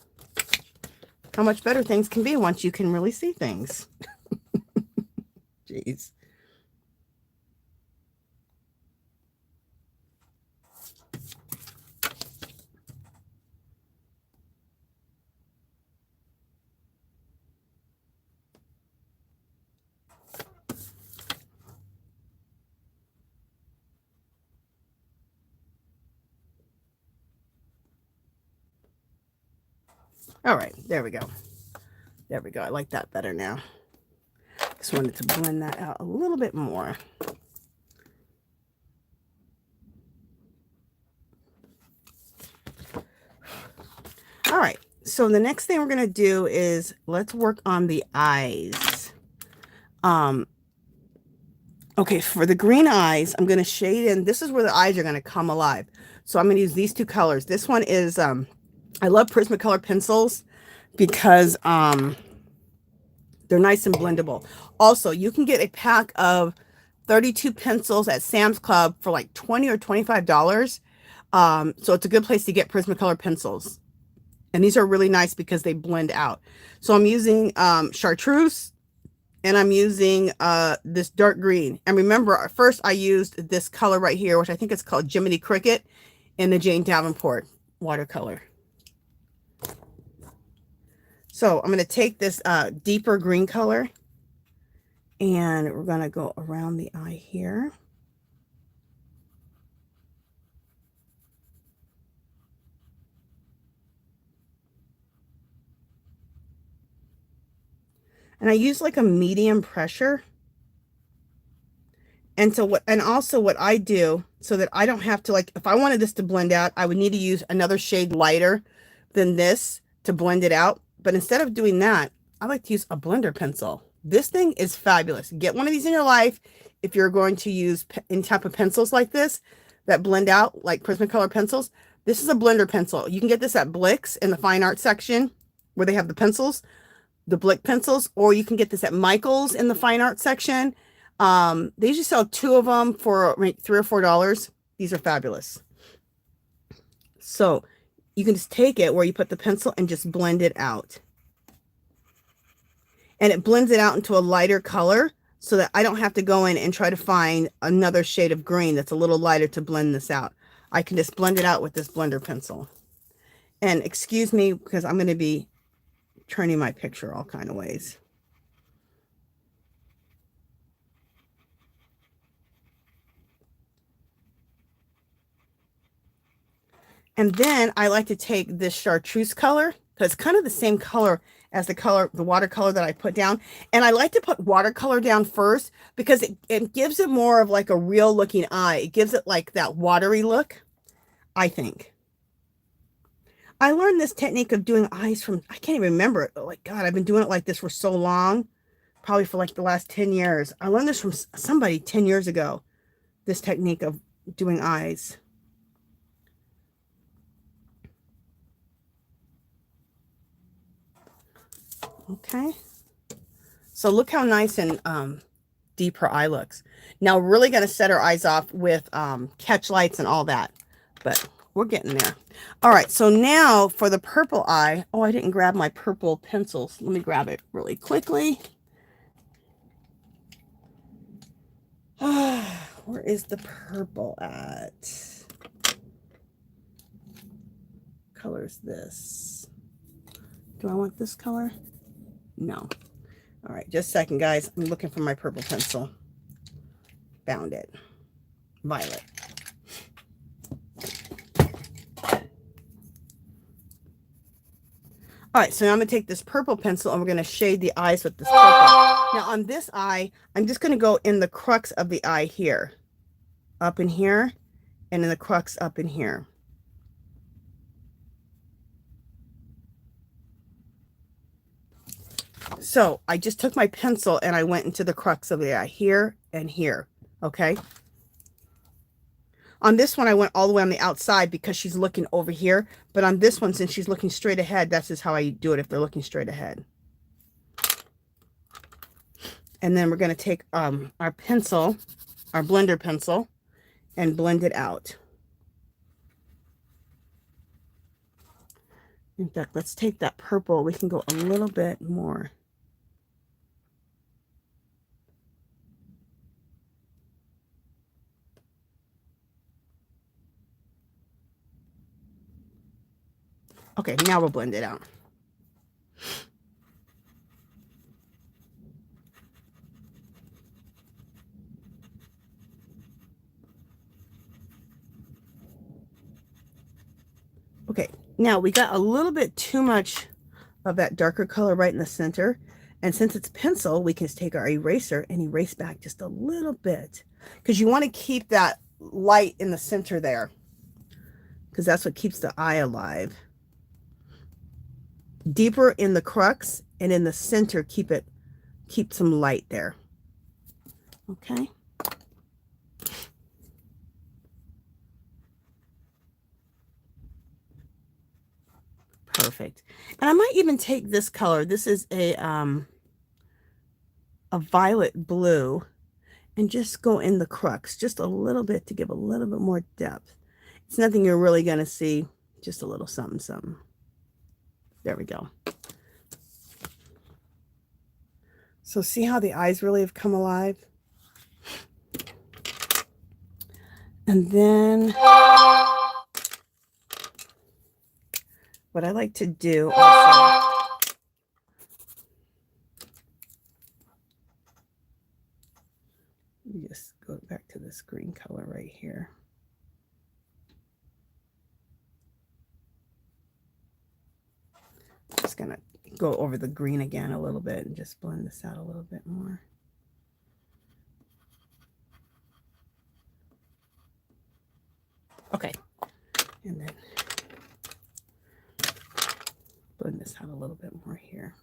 How much better things can be once you can really see things. Jeez. All right, there we go. There we go. I like that better now. Just wanted to blend that out a little bit more. All right, so the next thing we're going to do is let's work on the eyes. Okay, for the green eyes, I'm going to shade in. This is where the eyes are going to come alive. So I'm going to use these two colors. This one is, I love Prismacolor pencils because they're nice and blendable. Also, you can get a pack of 32 pencils at Sam's Club for like $20 or $25. So it's a good place to get Prismacolor pencils. And these are really nice because they blend out. So I'm using chartreuse, and I'm using this dark green. And remember, at first I used this color right here, which I think is called Jiminy Cricket, in the Jane Davenport watercolor. So I'm going to take this deeper green color, and we're going to go around the eye here. And I use like a medium pressure. And so also what I do, so that I don't have to, like, if I wanted this to blend out, I would need to use another shade lighter than this to blend it out. But instead of doing that, I like to use a blender pencil. This thing is fabulous. Get one of these in your life if you're going to use any type of pencils like this that blend out, like Prismacolor pencils. This is a blender pencil. You can get this at Blick's in the fine art section where they have the pencils, the Blick pencils, or you can get this at Michael's in the fine art section. They usually sell 2 of them for like $3 or $4. These are fabulous. So you can just take it where you put the pencil and just blend it out. And it blends it out into a lighter color so that I don't have to go in and try to find another shade of green that's a little lighter to blend this out. I can just blend it out with this blender pencil. And excuse me, because I'm going to be turning my picture all kind of ways. And then I like to take this chartreuse color, because it's kind of the same color as the watercolor that I put down. And I like to put watercolor down first because it gives it more of like a real looking eye. It gives it like that watery look, I think. I learned this technique of doing eyes from, I can't even remember it. Oh my God, I've been doing it like this for so long, probably for like the last 10 years. I learned this from somebody 10 years ago, this technique of doing eyes. Okay, so look how nice and deep her eye looks. Now we're really going to set her eyes off with catch lights and all that, but we're getting there. All right, so now for the purple eye. Oh, I didn't grab my purple pencils. Let me grab it really quickly. Where is the purple at? Color is this? Do I want this color? No. All right, just a second, guys. I'm looking for my purple pencil. Found it. Violet. All right, so now I'm going to take this purple pencil and we're going to shade the eyes with this purple. Now on this eye, I'm just going to go in the crux of the eye here. Up in here, and in the crux up in here. So I just took my pencil and I went into the crux of the eye here and here. Okay. On this one, I went all the way on the outside because she's looking over here. But on this one, since she's looking straight ahead, that's just how I do it if they're looking straight ahead. And then we're going to take our pencil, our blender pencil, and blend it out. In fact, let's take that purple. We can go a little bit more. Okay, now we'll blend it out. Okay, now we got a little bit too much of that darker color right in the center. And since it's pencil, we can just take our eraser and erase back just a little bit. Because you want to keep that light in the center there. Because that's what keeps the eye alive. Deeper in the crux and in the center, keep some light there. Okay. Perfect. And I might even take this color. This is a violet blue, and just go in the crux just a little bit to give a little bit more depth. It's nothing you're really going to see, just a little something, something. There we go. So see how the eyes really have come alive? And then what I like to do also, just go back to this green color right here. Just gonna go over the green again a little bit and just blend this out a little bit more. Okay, and then blend this out a little bit more here.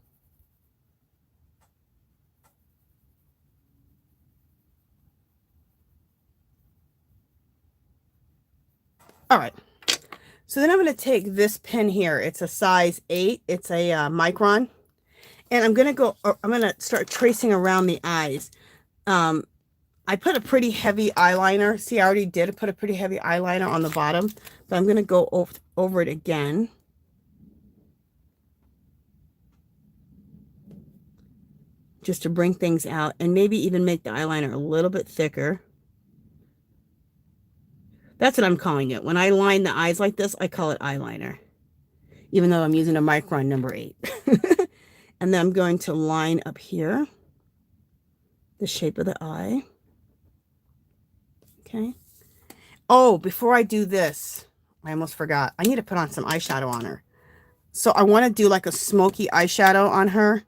All right, so then I'm going to take this pen here. It's a size 8. It's a micron, and I'm going to start tracing around the eyes. I put a pretty heavy eyeliner. See, I already did put a pretty heavy eyeliner on the bottom, but I'm going to go over it again. Just to bring things out, and maybe even make the eyeliner a little bit thicker. That's what I'm calling it. When I line the eyes like this, I call it eyeliner, even though I'm using a micron number 8. And then I'm going to line up here the shape of the eye. Okay. Oh, before I do this, I almost forgot. I need to put on some eyeshadow on her. So I want to do like a smoky eyeshadow on her.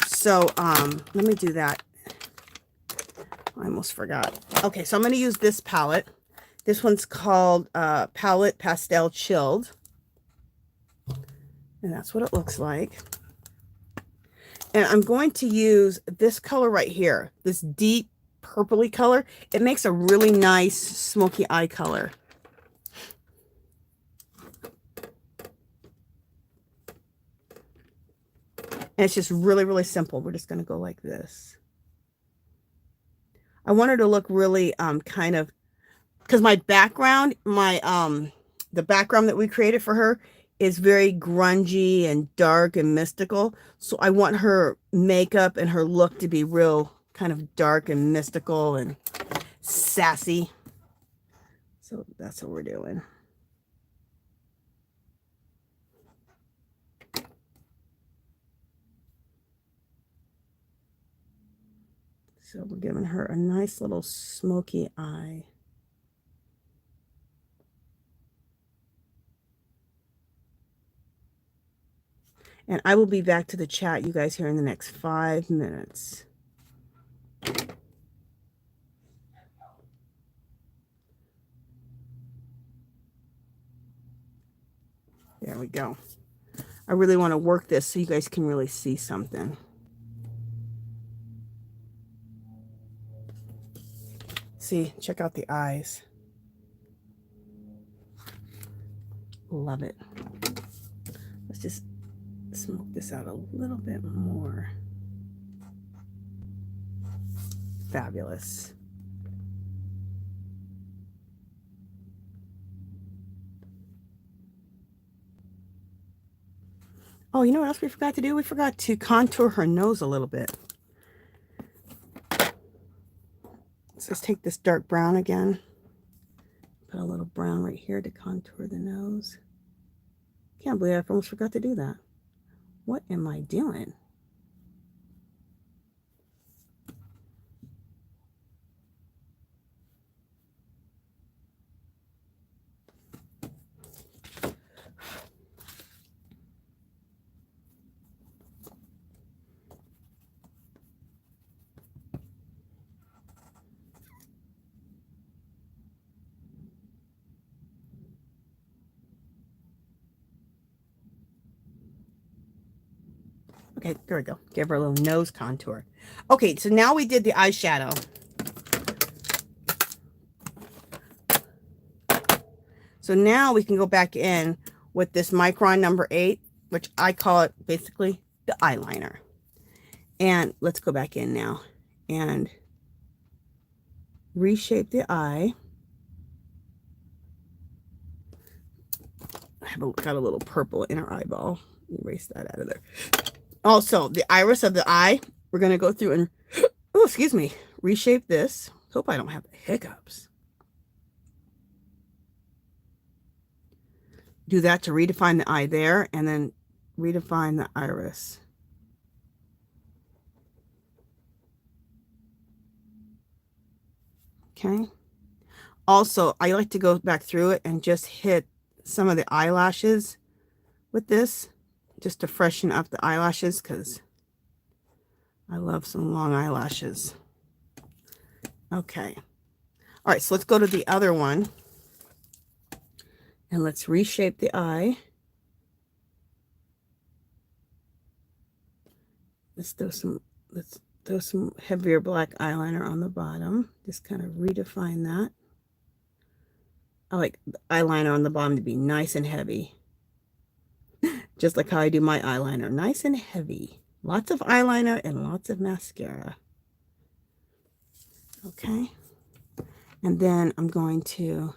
So let me do that. I almost forgot. Okay, so I'm going to use this palette. This one's called Palette Pastel Chilled. And that's what it looks like. And I'm going to use this color right here. This deep purpley color. It makes a really nice smoky eye color. And it's just really, really simple. We're just going to go like this. I want her to look really kind of, because my background, the background that we created for her is very grungy and dark and mystical. So I want her makeup and her look to be real kind of dark and mystical and sassy. So that's what we're doing. So we're giving her a nice little smoky eye. And I will be back to the chat, you guys, here in the next 5 minutes. There we go. I really want to work this so you guys can really see something. See, check out the eyes. Love it. Let's just smoke this out a little bit more. Fabulous. Oh, you know what else we forgot to do? We forgot to contour her nose a little bit. So let's take this dark brown again. Put a little brown right here to contour the nose. Can't believe I almost forgot to do that. What am I doing? Okay, there we go. Give her a little nose contour. Okay, so now we did the eyeshadow. So now we can go back in with this Micron number 8, which I call it basically the eyeliner. And let's go back in now and reshape the eye. I have got a little purple in her eyeball. Erase that out of there. Also, the iris of the eye, we're going to go through and, oh, excuse me, reshape this. Hope I don't have the hiccups. Do that to redefine the eye there, and then redefine the iris. Okay. Also, I like to go back through it and just hit some of the eyelashes with this, just to freshen up the eyelashes, because I love some long eyelashes. Okay. All right, so let's go to the other one. And let's reshape the eye. Let's throw some heavier black eyeliner on the bottom. Just kind of redefine that. I like the eyeliner on the bottom to be nice and heavy. Just like how I do my eyeliner. Nice and heavy. Lots of eyeliner and lots of mascara. Okay. And then I'm going to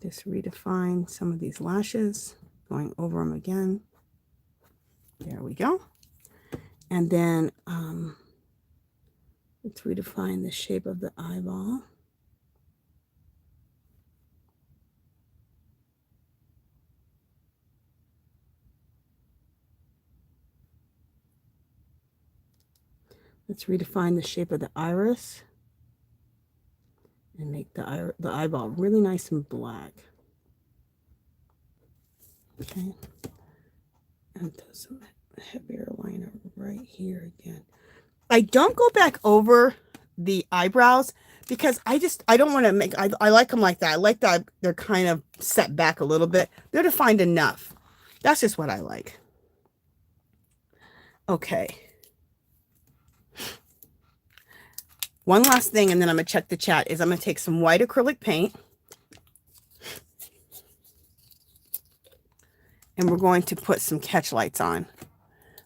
just redefine some of these lashes, going over them again. There we go. And then let's redefine the shape of the eyeball. Let's redefine the shape of the iris and make the eyeball really nice and black. Okay. And throw some heavier liner right here again. I don't go back over the eyebrows because I don't want to make, I like them like that. I like that they're kind of set back a little bit. They're defined enough. That's just what I like. Okay. One last thing, and then I'm going to check the chat, is I'm going to take some white acrylic paint. And we're going to put some catch lights on.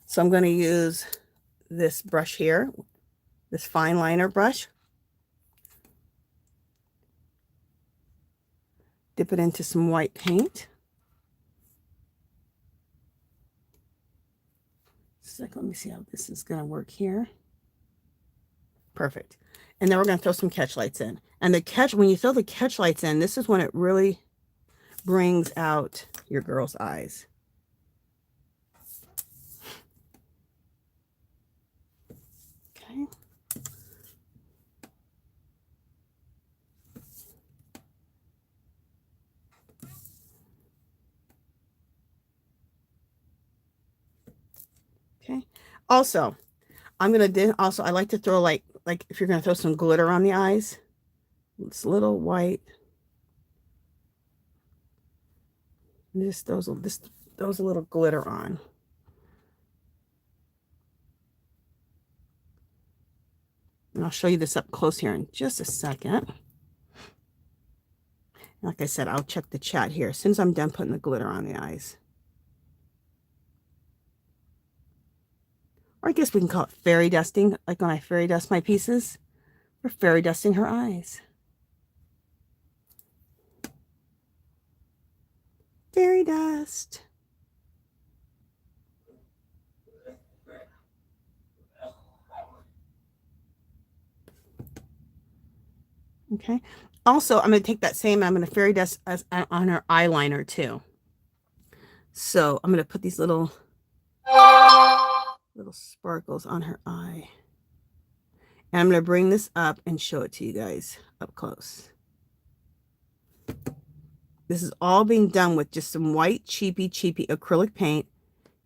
So I'm going to use this brush here, this fine liner brush. Dip it into some white paint. So let me see how this is going to work here. Perfect. And then we're going to throw some catch lights in. And the catch, when you throw the catch lights in, this is when it really brings out your girl's eyes. Okay. Okay. Also, I'm going to also, I like to throw like if you're going to throw some glitter on the eyes, it's a little white. Just throws a little glitter on. And I'll show you this up close here in just a second. Like I said, I'll check the chat here as soon as I'm done putting the glitter on the eyes. Or I guess we can call it fairy dusting, like when I fairy dust my pieces. We're fairy dusting her eyes. dust. Okay. Also, I'm going to take that same, I'm going to fairy dust on her eyeliner too. So I'm going to put these little sparkles on her eye. And I'm going to bring this up and show it to you guys up close. This is all being done with just some white cheapy acrylic paint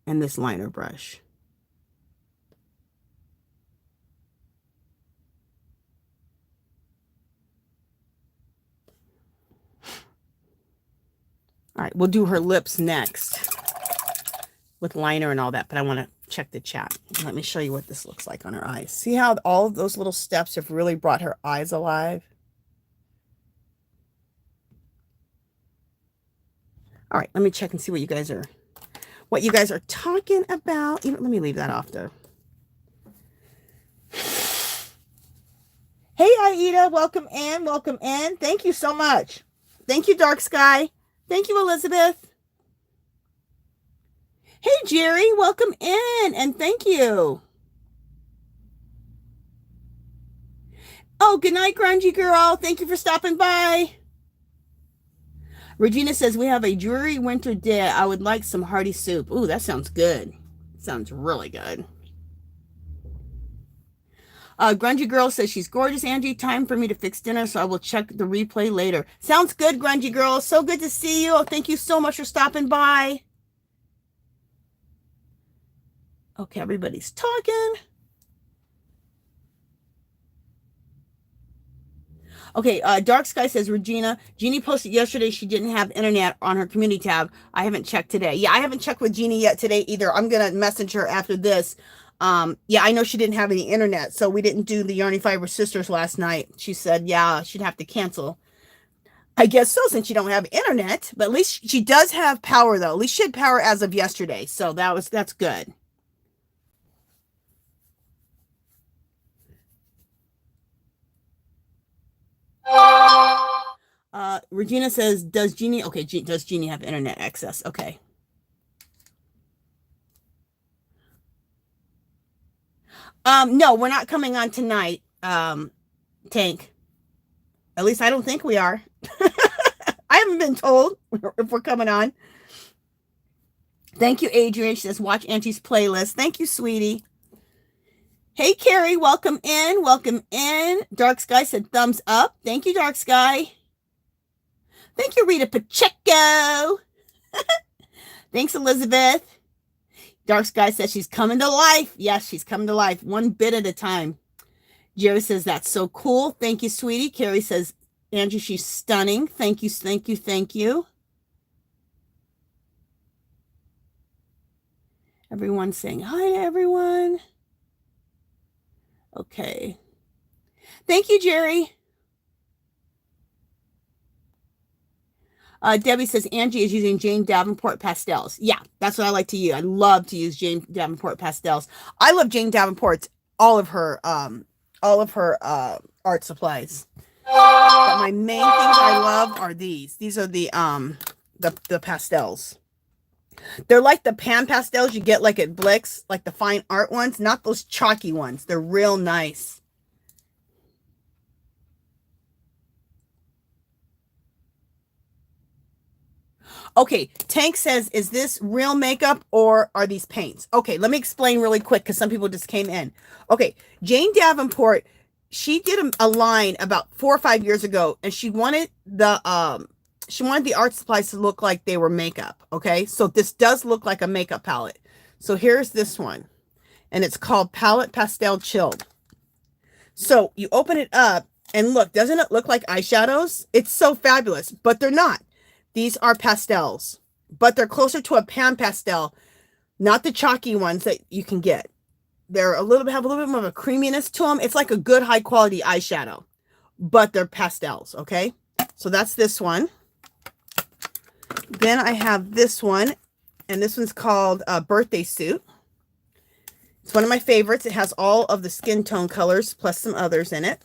and this liner brush. All right, we'll do her lips next with liner and all that, but I want to check the chat. Let me show you what this looks like on her eyes. See how all of those little steps have really brought her eyes alive? All right, let me check and see what you guys are talking about. Let me leave that off there. Hey, Aida, welcome in, welcome in. Thank you so much. Thank you, Dark Sky. Thank you, Elizabeth. Hey, Jerry, welcome in, and thank you. Oh, good night, grungy girl. Thank you for stopping by. Regina says, we have a dreary winter day. I would like some hearty soup. Ooh, that sounds good. Sounds really good. Grungy girl says, she's gorgeous, Angie. Time for me to fix dinner, so I will check the replay later. Sounds good, grungy girl. So good to see you. Oh, thank you so much for stopping by. Okay, everybody's talking. Okay, Dark Sky says, Regina, Jeannie posted yesterday she didn't have internet on her community tab. I haven't checked today. Yeah, I haven't checked with Jeannie yet today either. I'm going to message her after this. Yeah, I know she didn't have any internet, so we didn't do the Yarny Fiber Sisters last night. She said, yeah, she'd have to cancel. I guess so, since you don't have internet, but at least she does have power, though. At least she had power as of yesterday, so that's good. Regina says, does Jeannie have internet access? Okay. No, we're not coming on tonight, Tank. At least I don't think we are. I haven't been told if we're coming on. Thank you, Adrian. She says, watch Angie's playlist. Thank you, sweetie. Hey, Carrie, welcome in. Welcome in. Dark Sky said thumbs up. Thank you, Dark Sky. Thank you, Rita Pacheco. Thanks, Elizabeth. Dark Sky says she's coming to life. Yes, she's coming to life, one bit at a time. Jerry says, that's so cool. Thank you, sweetie. Carrie says, Angie, she's stunning. Thank you, thank you, thank you. Everyone's saying hi to everyone. Okay. Thank you, Jerry. Debbie says, Angie is using Jane Davenport pastels. Yeah, that's what I like to use. I love to use Jane Davenport pastels. I love Jane Davenport's, all of her art supplies. But my main things I love are these. These are the pastels. They're like the pan pastels you get like at Blick's, like the fine art ones, not those chalky ones. They're real nice. Okay, Tank says, is this real makeup or are these paints? Okay, let me explain really quick because some people just came in. Okay, Jane Davenport, she did a line about 4 or 5 years ago, and she wanted the art supplies to look like they were makeup. Okay, so this does look like a makeup palette. So here's this one, and it's called Palette Pastel Chilled. So you open it up, and look, doesn't it look like eyeshadows? It's so fabulous, but they're not. These are pastels, but they're closer to a pan pastel, not the chalky ones that you can get. They're have a little bit more of a creaminess to them. It's like a good high quality eyeshadow, but they're pastels. Okay, so that's this one. Then I have this one, and this one's called Birthday Suit. It's one of my favorites. It has all of the skin tone colors plus some others in it.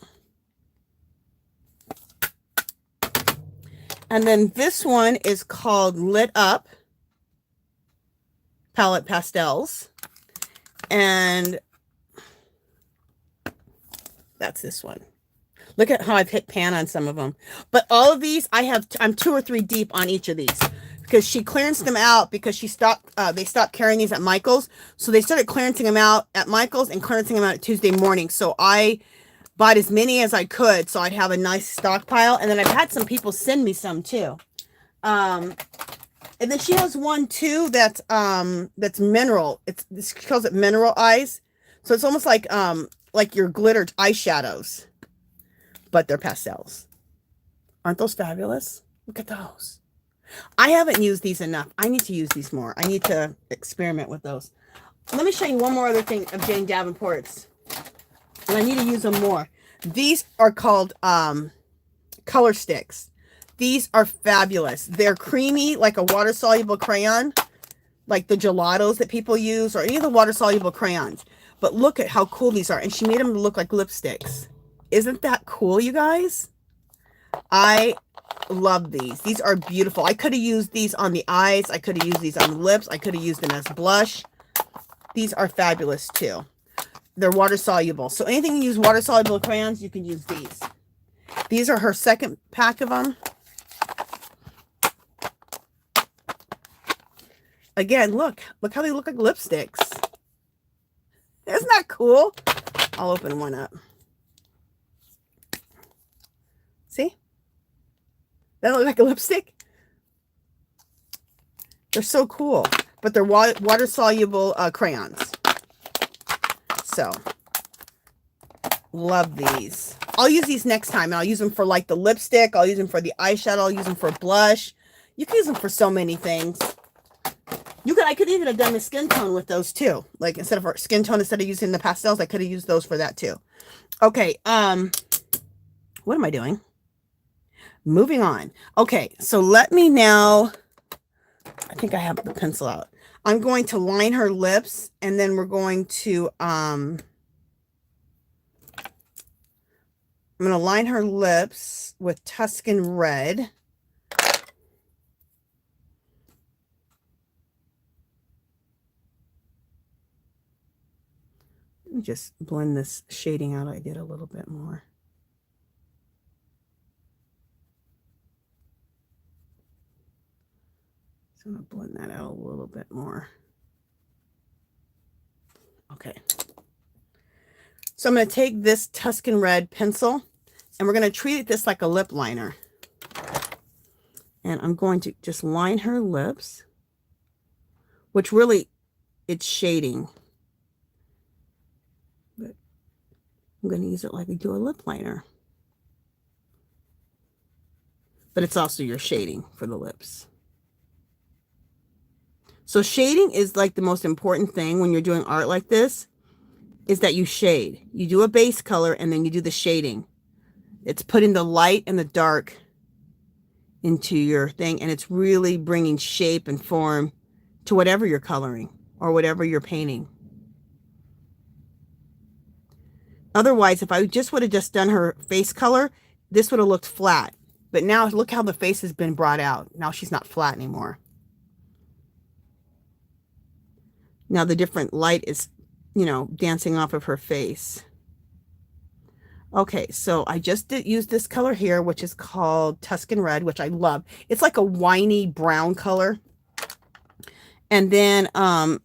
And then this one is called Lit Up. palette pastels. And that's this one. Look at how I've hit pan on some of them. But all of these, I'm 2 or 3 deep on each of these. Because she clearanced them out because they stopped carrying these at Michael's. So they started clearancing them out at Michael's and clearancing them out at Tuesday morning. So I bought as many as I could so I'd have a nice stockpile. And then I've had some people send me some too. And then she has one too that's mineral. She calls it mineral eyes. So it's almost like your glittered eyeshadows, but they're pastels. Aren't those fabulous? Look at those. I haven't used these enough. I need to use these more. I need to experiment with those. Let me show you one more other thing of Jane Davenport's. And I need to use them more. These are called color sticks. These are fabulous. They're creamy, like a water-soluble crayon, like the gelatos that people use, or any of the water-soluble crayons. But look at how cool these are. And she made them look like lipsticks. Isn't that cool, you guys? I love these. These are beautiful. I could have used these on the eyes. I could have used these on the lips. I could have used them as blush. These are fabulous too. They're water soluble. So anything you use water soluble crayons, you can use these. These are her second pack of them. Again, look how they look like lipsticks. Isn't that cool? I'll open one up. See? That look like a lipstick? They're so cool. But they're water-soluble crayons. So, love these. I'll use these next time. And I'll use them for like the lipstick. I'll use them for the eyeshadow. I'll use them for blush. You can use them for so many things. I could even have done the skin tone with those too. Like instead of skin tone, instead of using the pastels, I could have used those for that too. Okay. What am I doing? Moving on. Okay, so let me now, I think I have the pencil out. I'm going to line her lips, and then we're going to, I'm going to line her lips with Tuscan Red. Let me just blend this shading out I did a little bit more. I'm going to blend that out a little bit more. Okay. So I'm going to take this Tuscan Red pencil and we're going to treat this like a lip liner. And I'm going to just line her lips, which really, it's shading. But I'm going to use it like we do a lip liner. But it's also your shading for the lips. So shading is like the most important thing when you're doing art like this, is that you shade. You do a base color and then you do the shading. It's putting the light and the dark into your thing, and it's really bringing shape and form to whatever you're coloring or whatever you're painting. Otherwise, if I just would have just done her face color, this would have looked flat. But now look how the face has been brought out. Now she's not flat anymore. Now the different light is, you know, dancing off of her face. Okay, so I just use this color here, which is called Tuscan Red, which I love. It's like a winey brown color. And then, let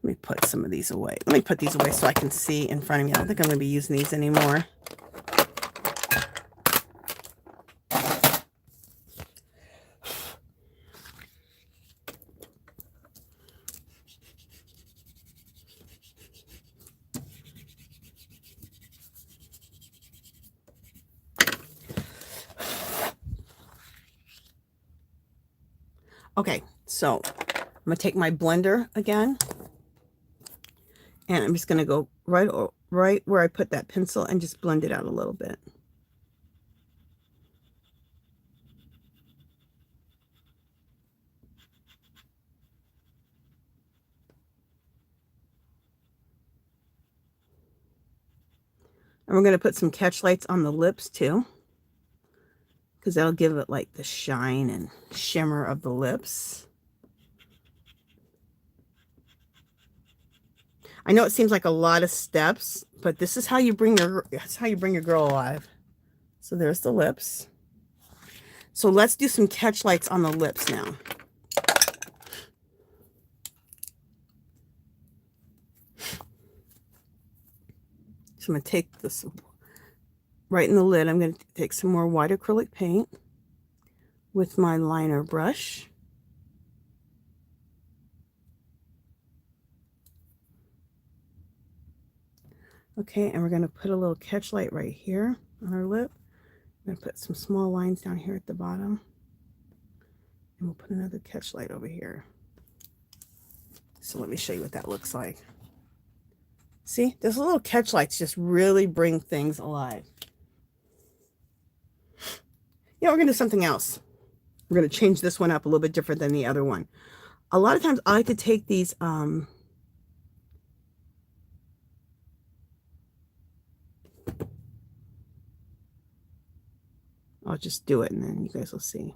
me put some of these away. Let me put these away so I can see in front of me. I don't think I'm going to be using these anymore. Okay, so I'm going to take my blender again, and I'm just going to go right where I put that pencil and just blend it out a little bit. And we're going to put some catch lights on the lips too, because that'll give it like the shine and shimmer of the lips. I know it seems like a lot of steps, but this is how you bring your girl alive. So there's the lips. So let's do some catch lights on the lips now. So I'm going to take this right in the lid. I'm going to take some more white acrylic paint with my liner brush. Okay, and we're going to put a little catch light right here on our lip. I'm going to put some small lines down here at the bottom. And we'll put another catch light over here. So let me show you what that looks like. See, those little catch lights just really bring things alive. Yeah, we're going to do something else. We're going to change this one up a little bit different than the other one. A lot of times I like to take these, I'll just do it and then you guys will see.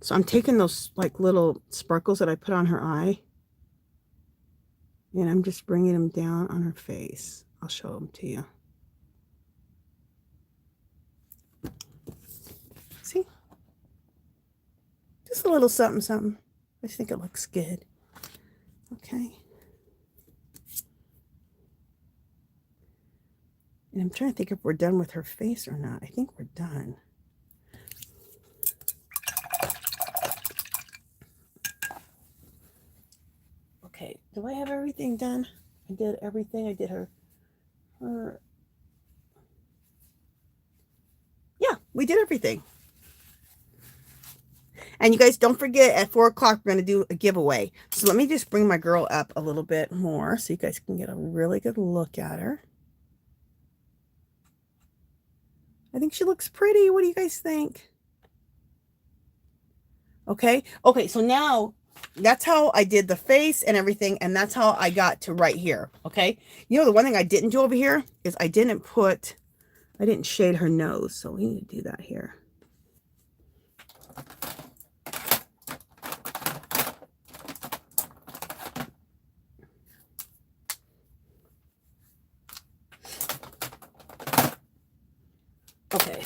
So I'm taking those like little sparkles that I put on her eye, and I'm just bringing them down on her face. I'll show them to you. See? Just a little something, something. I think it looks good. Okay. And I'm trying to think if we're done with her face or not. I think we're done. Okay, do I have everything done? I did everything. I did her. Yeah, we did everything. And you guys don't forget, at 4 o'clock, we're going to do a giveaway. So let me just bring my girl up a little bit more so you guys can get a really good look at her. I think she looks pretty. What do you guys think? Okay. Okay, so now that's how I did the face and everything, and that's how I got to right here. Okay. You know, the one thing I didn't do over here is I didn't shade her nose. So we need to do that here. Okay.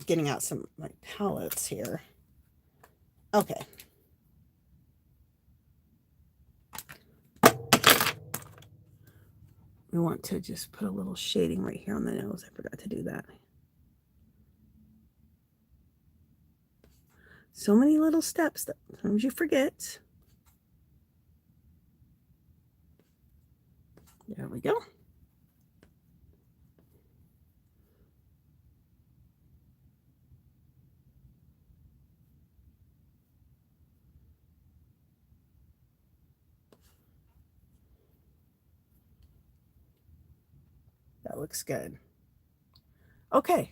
Getting out some of my palettes here. Okay. We want to just put a little shading right here on the nose. I forgot to do that. So many little steps that sometimes you forget. There we go. That looks good. Okay.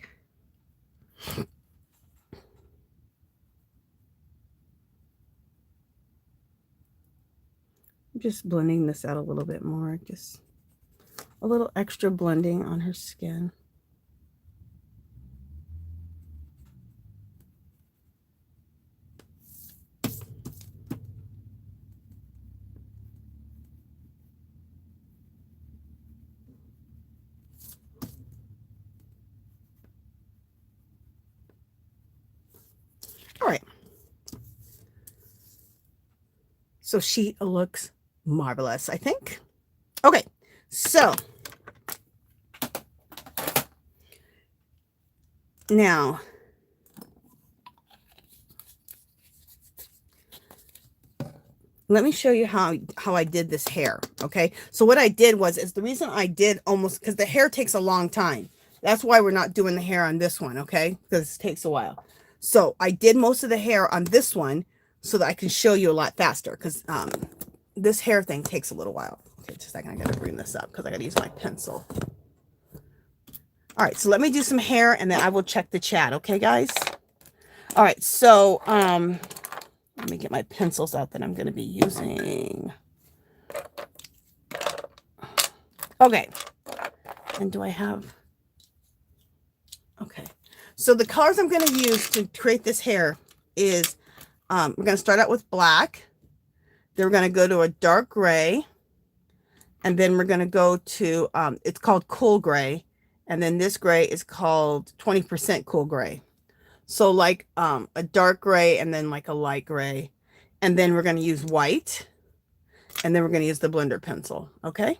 I'm just blending this out a little bit more. Just a little extra blending on her skin. All right. So she looks marvelous, I think. Okay, so now let me show you how I did this hair. Okay, so what I did was, the reason I did almost, because the hair takes a long time. That's why we're not doing the hair on this one, okay? Because it takes a while. So I did most of the hair on this one so that I can show you a lot faster, because this hair thing takes a little while. Okay, just a second, I gotta bring this up because I gotta use my pencil. All right, so let me do some hair and then I will check the chat, okay, guys? All right, so let me get my pencils out that I'm gonna be using. Okay. And do I have... Okay. So the colors I'm going to use to create this hair is, we're going to start out with black. Then we're going to go to a dark gray. And then we're going to go to, it's called cool gray. And then this gray is called 20% cool gray. So like a dark gray and then like a light gray. And then we're going to use white. And then we're going to use the blender pencil. Okay.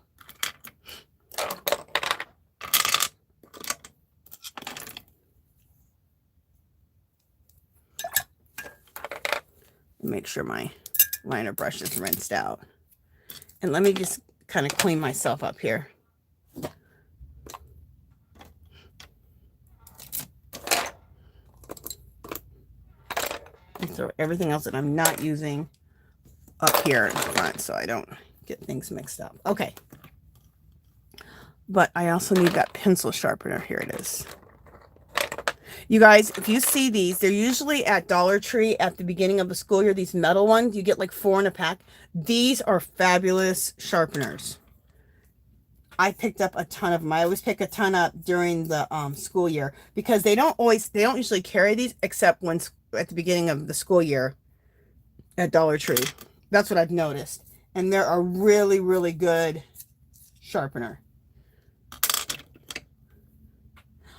Make sure my liner brush is rinsed out. And let me just kind of clean myself up here. And throw everything else that I'm not using up here in front so I don't get things mixed up. Okay. But I also need that pencil sharpener. Here it is. You guys, if you see these, they're usually at Dollar Tree at the beginning of the school year. These metal ones, you get like 4 in a pack. These are fabulous sharpeners. I picked up a ton of them. I always pick a ton up during the school year because they don't usually carry these except when at the beginning of the school year at Dollar Tree. That's what I've noticed. And they're a really, really good sharpener.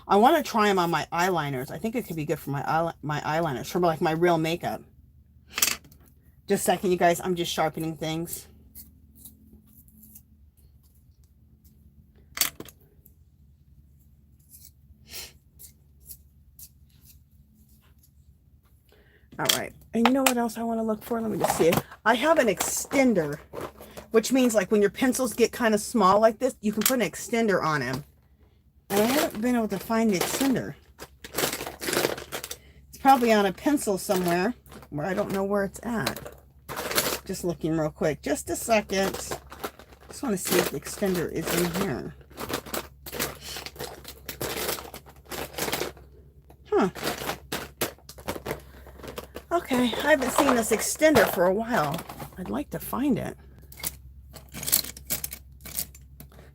I want to try them on my eyeliners. I think it could be good for my eyeliners, for like my real makeup. Just a second, you guys. I'm just sharpening things. All right. And you know what else I want to look for? Let me just see. I have an extender, which means like when your pencils get kind of small like this, you can put an extender on them. And I haven't been able to find the extender. It's probably on a pencil somewhere where I don't know where it's at. Just looking real quick. Just a second. Just want to see if the extender is in here. Huh. Okay, I haven't seen this extender for a while. I'd like to find it.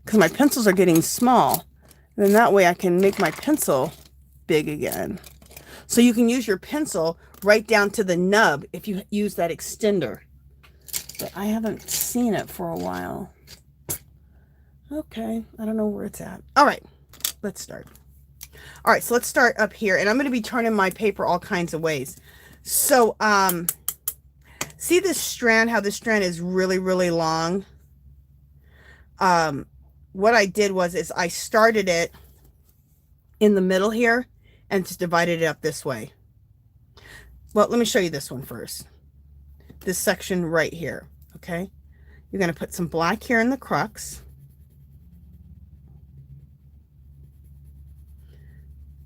Because my pencils are getting small. Then that way I can make my pencil big again. So you can use your pencil right down to the nub if you use that extender. But I haven't seen it for a while. Okay, I don't know where it's at. All right, let's start. All right, so let's start up here. And I'm going to be turning my paper all kinds of ways. So, see this strand, how this strand is really, really long? What I did is I started it in the middle here and just divided it up this way. Well, let me show you this one first. This section right here, okay? You're going to put some black here in the crux.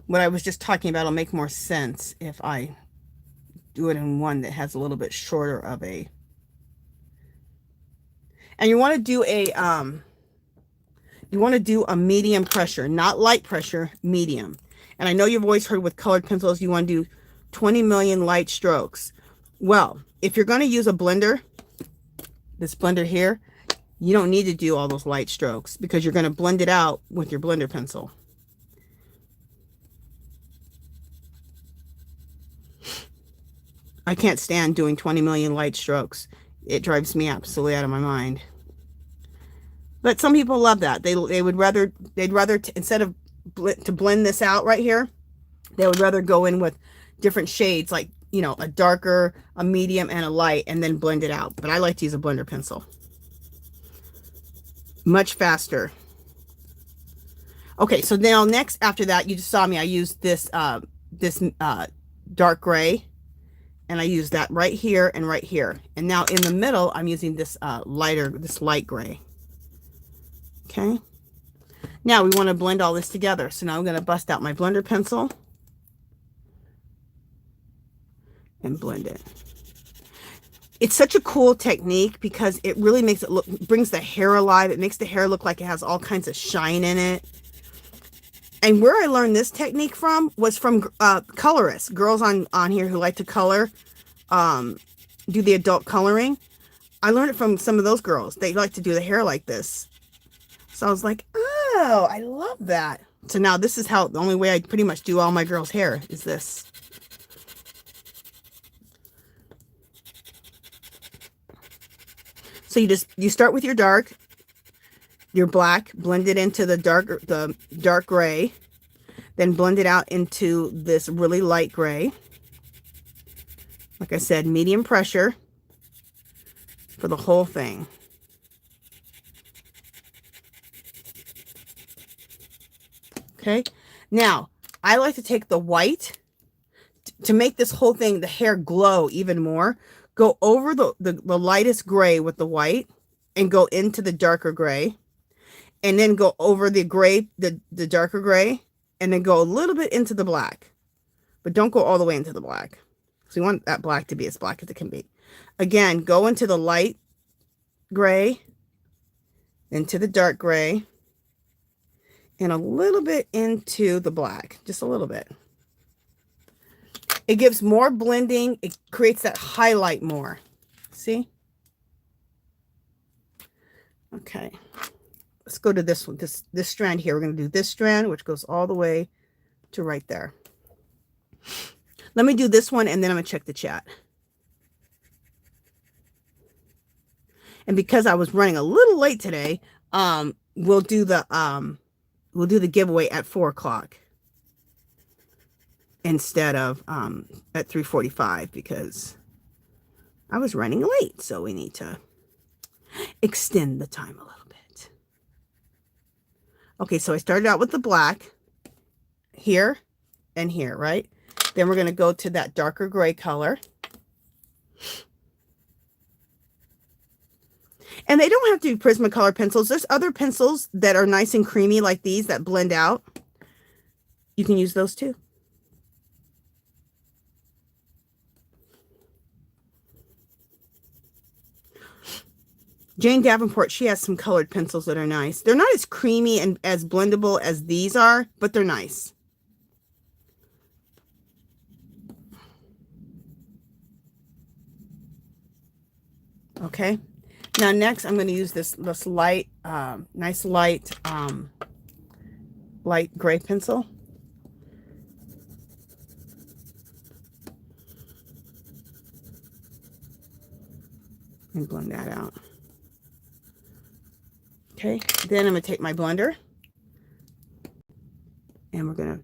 What I was just talking about will make more sense if I do it in one that has a little bit shorter of a... And you want to do a medium pressure, not light pressure, medium. And I know you've always heard with colored pencils, you want to do 20 million light strokes. Well, if you're going to use a blender, this blender here, you don't need to do all those light strokes because you're going to blend it out with your blender pencil. I can't stand doing 20 million light strokes. It drives me absolutely out of my mind. But some people love that. They'd rather instead of to blend this out right here, they would rather go in with different shades, like, you know, a darker, a medium, and a light, and then blend it out. But I like to use a blender pencil. Much faster. Okay, so now next, after that, you just saw me, I used this dark gray, and I used that right here and right here. And now in the middle, I'm using this light gray. Okay. Now we want to blend all this together. So now I'm going to bust out my blender pencil and blend it. It's such a cool technique because it really makes it look, brings the hair alive. It makes the hair look like it has all kinds of shine in it. And where I learned this technique from was from colorists, girls on here who like to color, do the adult coloring. I learned it from some of those girls. They like to do the hair like this. So I was like, oh, I love that. So now this is how, the only way I pretty much do all my girls' hair is this. So you start with your dark, your black, blend it into the dark gray, then blend it out into this really light gray. Like I said, medium pressure for the whole thing. Okay, now I like to take the white to make this whole thing, the hair glow even more. Go over the lightest gray with the white and go into the darker gray, and then go over the gray, the darker gray, and then go a little bit into the black, but don't go all the way into the black. So you want that black to be as black as it can be. Again, go into the light gray, into the dark gray, and a little bit into the black, just a little bit. It gives more blending. It creates that highlight more. See? Okay. Let's go to this one, this strand here. We're going to do this strand, which goes all the way to right there. Let me do this one, and then I'm going to check the chat. And because I was running a little late today, we'll do the giveaway at 4 o'clock instead of at 3:45, because I was running late. So we need to extend the time a little bit. Okay, so I started out with the black here and here, right? Then we're going to go to that darker gray color. And they don't have to be Prismacolor pencils. There's other pencils that are nice and creamy like these that blend out. You can use those too. Jane Davenport, she has some colored pencils that are nice. They're not as creamy and as blendable as these are, but they're nice. Okay. Now next, I'm going to use this light, nice light gray pencil. And blend that out. Okay, then I'm going to take my blender and we're going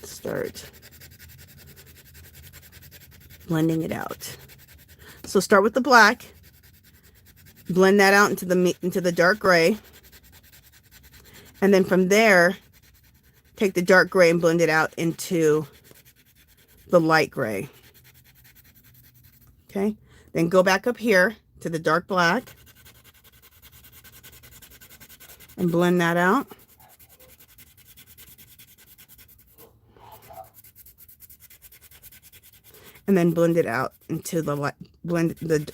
to start blending it out. So start with the black, blend that out into the dark gray, and then from there take the dark gray and blend it out into the light gray. Okay, then go back up here to the dark black and blend that out. And then blend it out into the light, blend the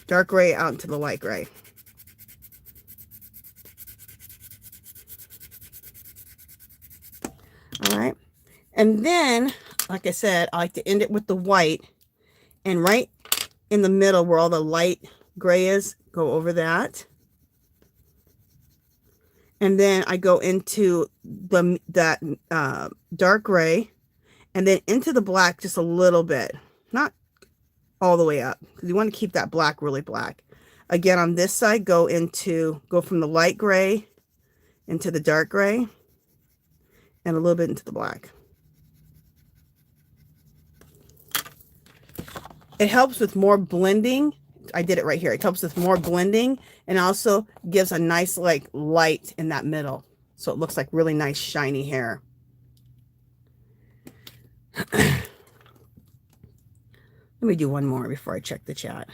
dark gray out into the light gray. All right. And then, like I said, I like to end it with the white, and right in the middle where all the light gray is, go over that. And then I go into that dark gray, and then into the black just a little bit, not all the way up, because you want to keep that black really black. Again, on this side, go from the light gray into the dark gray, and a little bit into the black. It helps with more blending. I did it right here. It helps with more blending, and also gives a nice like light in that middle, so it looks like really nice shiny hair. Let me do one more before I check the chat.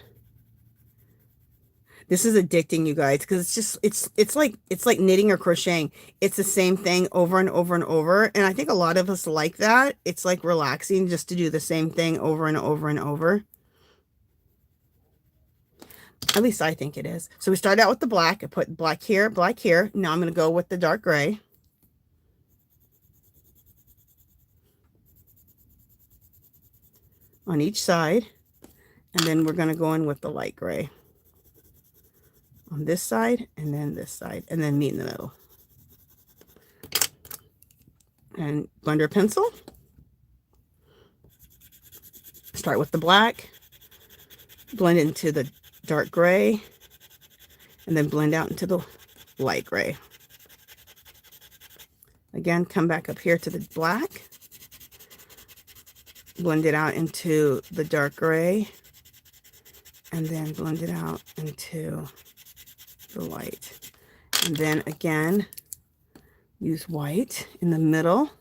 This is addicting, you guys, because it's just it's like knitting or crocheting. It's the same thing over and over and over, and I think a lot of us like that. It's like relaxing just to do the same thing over and over and over. At least I think it is. So we start out with the black. I put black here, black here. Now I'm going to go with the dark gray. On each side. And then we're going to go in with the light gray on this side, and then this side, and then meet in the middle. And blender pencil. Start with the black, blend into the dark gray, and then blend out into the light gray. Again, come back up here to the black, blend it out into the dark gray, and then blend it out into the light. And then again, use white in the middle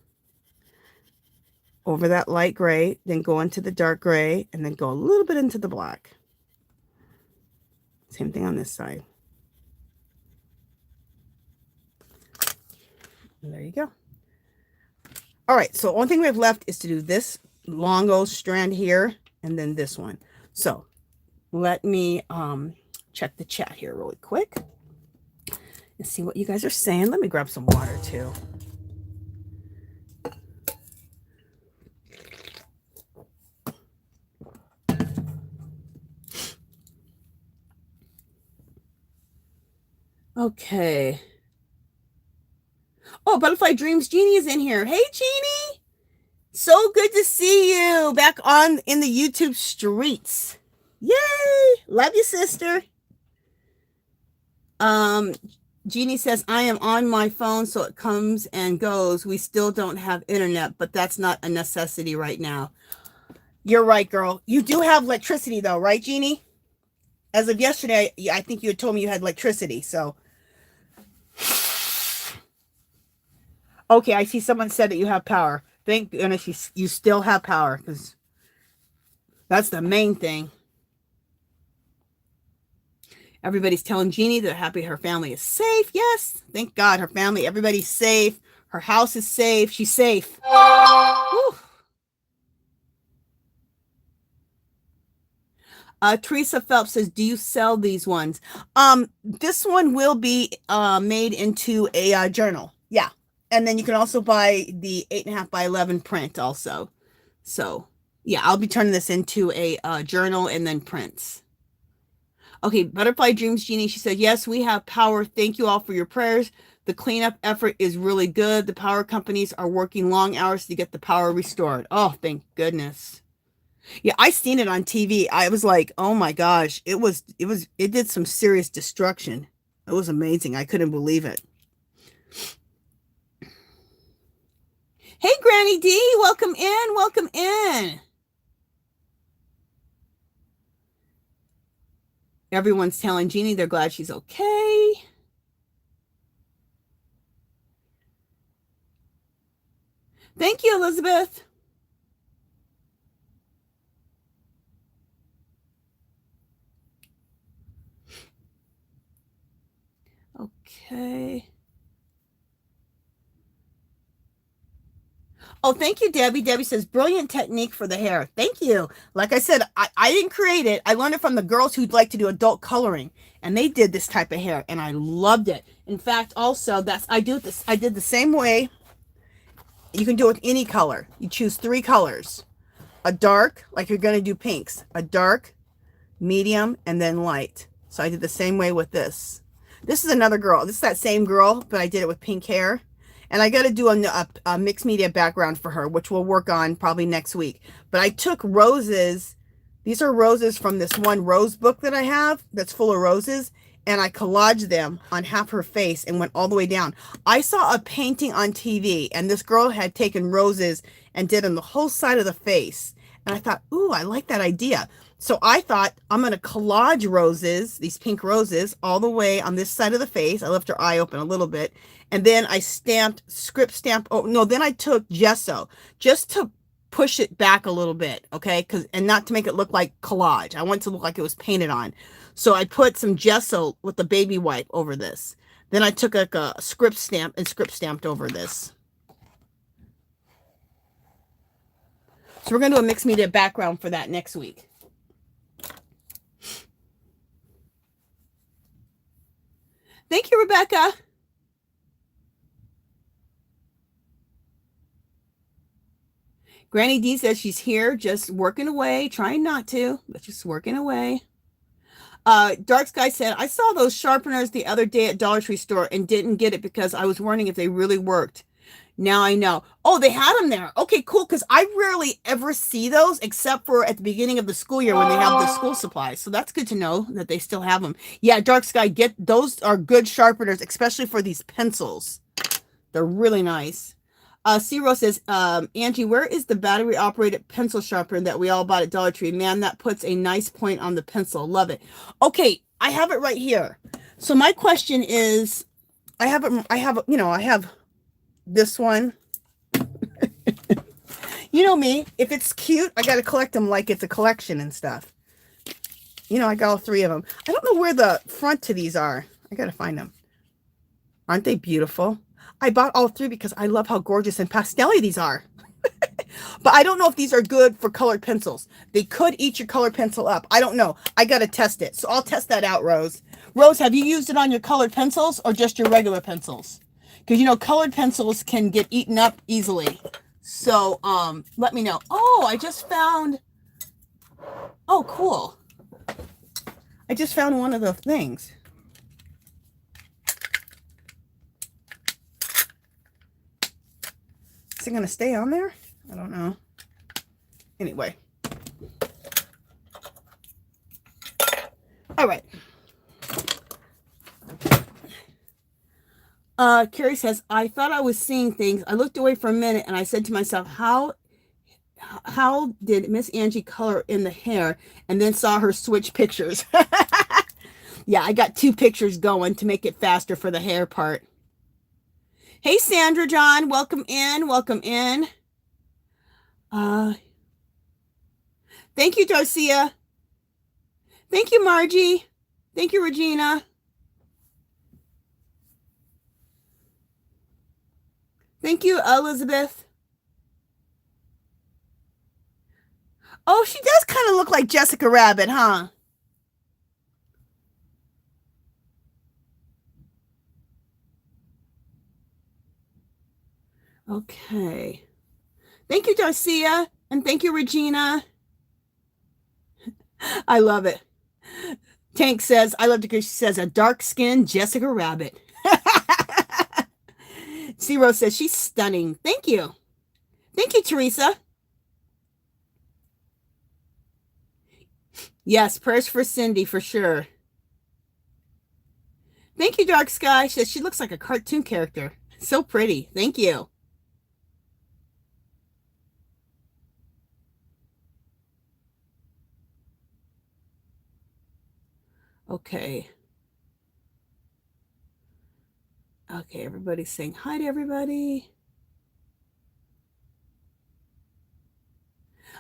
over that light gray, then go into the dark gray, and then go a little bit into the black. Same thing on this side. And there you go. All right, so only thing we have left is to do this longo strand here, and then this one. So let me check the chat here really quick and see what you guys are saying. Let me grab some water too. Okay. Oh, Butterfly Dreams, Jeannie is in here. Hey, Jeannie. So good to see you back on in the YouTube streets. Yay. Love you, sister. Jeannie says, I am on my phone, so it comes and goes. We still don't have internet, but that's not a necessity right now. You're right, girl. You do have electricity, though, right, Jeannie? As of yesterday, I think you had told me you had electricity, so. Okay, I see someone said that you have power. Thank goodness you still have power, because that's the main thing. Everybody's telling Jeannie they're happy her family is safe. Yes, thank God her family, everybody's safe. Her house is safe. She's safe. Whew. Teresa Phelps says, do you sell these ones? This one will be made into a journal. Yeah. And then you can also buy the 8.5 by 11 print also. So yeah, I'll be turning this into a journal and then prints. Okay, Butterfly Dreams Jeannie, she said, yes, we have power. Thank you all for your prayers. The cleanup effort is really good. The power companies are working long hours to get the power restored. Oh, thank goodness. Yeah, I seen it on TV. I was like, oh my gosh, it did some serious destruction. It was amazing. I couldn't believe it. Hey, Granny D, welcome in, welcome in. Everyone's telling Jeannie they're glad she's okay. Thank you, Elizabeth. Okay. Oh, thank you, Debbie. Debbie says, brilliant technique for the hair. Thank you. Like I said, I didn't create it. I learned it from the girls who'd like to do adult coloring. And they did this type of hair. And I loved it. In fact, also, I did the same way. You can do it with any color. You choose 3 colors. A dark, like you're going to do pinks. A dark, medium, and then light. So I did the same way with this. This is another girl. This is that same girl, but I did it with pink hair. And I got to do a mixed media background for her, which we'll work on probably next week. But I took roses. These are roses from this one rose book that I have that's full of roses. And I collaged them on half her face and went all the way down. I saw a painting on TV, and this girl had taken roses and did on the whole side of the face. And I thought, ooh, I like that idea. So I thought, I'm going to collage roses, these pink roses, all the way on this side of the face. I left her eye open a little bit. And then I script stamp. Oh, no, then I took gesso just to push it back a little bit. Okay. And not to make it look like collage. I want it to look like it was painted on. So I put some gesso with the baby wipe over this. Then I took like a script stamp and script stamped over this. So we're going to do a mixed media background for that next week. Thank you, Rebecca. Granny D says she's here just working away, trying not to, but just working away. Dark Sky said, I saw those sharpeners the other day at Dollar Tree store and didn't get it because I was wondering if they really worked. Now I know. Oh, they had them there. Okay, cool. Because I rarely ever see those except for at the beginning of the school year when they have the school supplies. So that's good to know that they still have them. Yeah, Dark Sky, get those are good sharpeners, especially for these pencils. They're really nice. Zero says, Angie, where is the battery operated pencil sharpener that we all bought at Dollar Tree? Man, that puts a nice point on the pencil. Love it. Okay, I have it right here. So my question is, I have this one. You know me, if it's cute, I got to collect them like it's a collection and stuff. You know, I got all 3 of them. I don't know where the front to these are. I got to find them. Aren't they beautiful? I bought all 3 because I love how gorgeous and pastel-y these are. But I don't know if these are good for colored pencils. They could eat your colored pencil up. I don't know. I got to test it. So I'll test that out, Rose. Rose, have you used it on your colored pencils or just your regular pencils? Because, you know, colored pencils can get eaten up easily. So, let me know. Oh, I just found... Oh, cool. I just found one of the things. Is it going to stay on there? I don't know. Anyway. All right. Carrie says, I thought I was seeing things. I looked away for a minute and I said to myself, how did Miss Angie color in the hair? And then saw her switch pictures. Yeah, I got 2 pictures going to make it faster for the hair part. Hey, Sandra John, welcome in. Welcome in. Thank you, Darcia. Thank you, Margie. Thank you, Regina. Thank you, Elizabeth. Oh, she does kind of look like Jessica Rabbit, huh? Okay. Thank you, Darcia. And thank you, Regina. I love it. Tank says, I love it because she says, a dark-skinned Jessica Rabbit. Zero says, she's stunning. Thank you. Thank you, Teresa. Yes, prayers for Cindy for sure. Thank you, Dark Sky. She says she looks like a cartoon character. So pretty. Thank you. Okay. Okay, everybody's saying hi to everybody.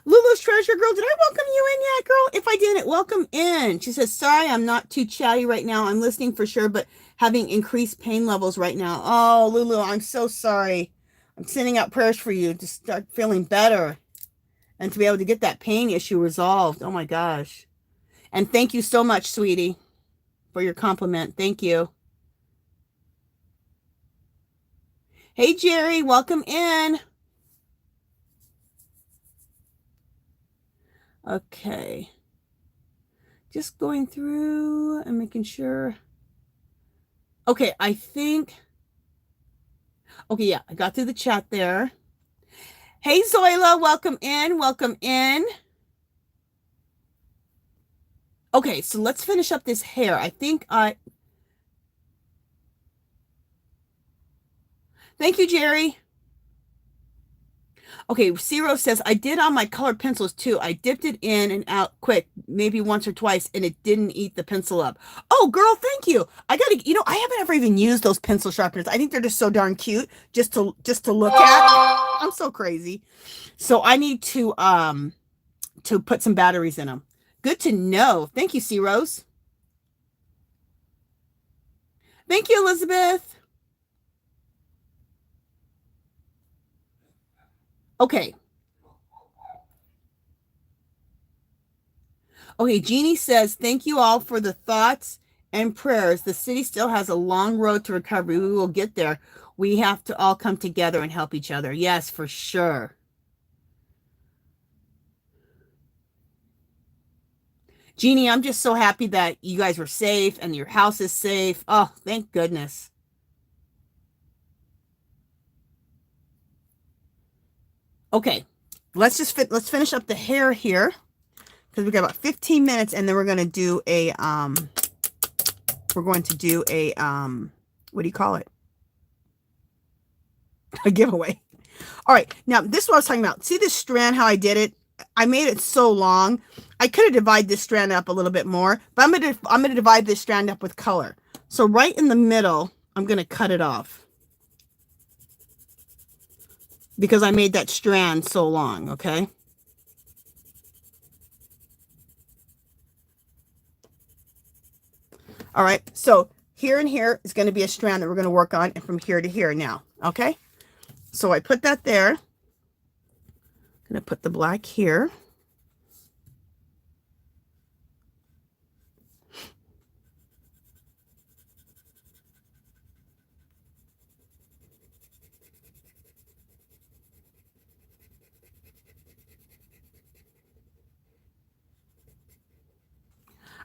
Lulu's Treasure Girl, did I welcome you in yet, girl? If I didn't, welcome in. She says, sorry, I'm not too chatty right now. I'm listening for sure, but having increased pain levels right now. Oh, Lulu, I'm so sorry. I'm sending out prayers for you to start feeling better and to be able to get that pain issue resolved. Oh, my gosh. And thank you so much, sweetie, for your compliment. Thank you. Hey, Jerry, welcome in. Okay. Just going through and making sure. Okay, I think. Okay, yeah, I got through the chat there. Hey, Zoila, welcome in. Welcome in. Okay, so let's finish up this hair. I think Thank you, Jerry. Okay, Zero says, I did on my colored pencils too. I dipped it in and out quick, maybe once or twice, and it didn't eat the pencil up. Oh, girl, thank you. I haven't ever even used those pencil sharpeners. I think they're just so darn cute just to look at. I'm so crazy. So I need to put some batteries in them. Good to know. Thank you, C-Rose. Thank you, Elizabeth. Okay. Okay, Jeannie says, thank you all for the thoughts and prayers. The city still has a long road to recovery. We will get there. We have to all come together and help each other. Yes, for sure. Jeannie, I'm just so happy that you guys were safe and your house is safe. Oh, thank goodness. Okay, let's finish up the hair here because we got about 15 minutes, and then we're gonna do a what do you call it? A giveaway. All right, now this is what I was talking about. See this strand, how I did it? I made it so long. I could have divided this strand up a little bit more, but I'm gonna divide this strand up with color. So right in the middle, I'm gonna cut it off because I made that strand so long, okay? All right, so here and here is going to be a strand that we're going to work on, and from here to here now, okay? So I put that there. I'm going to put the black here.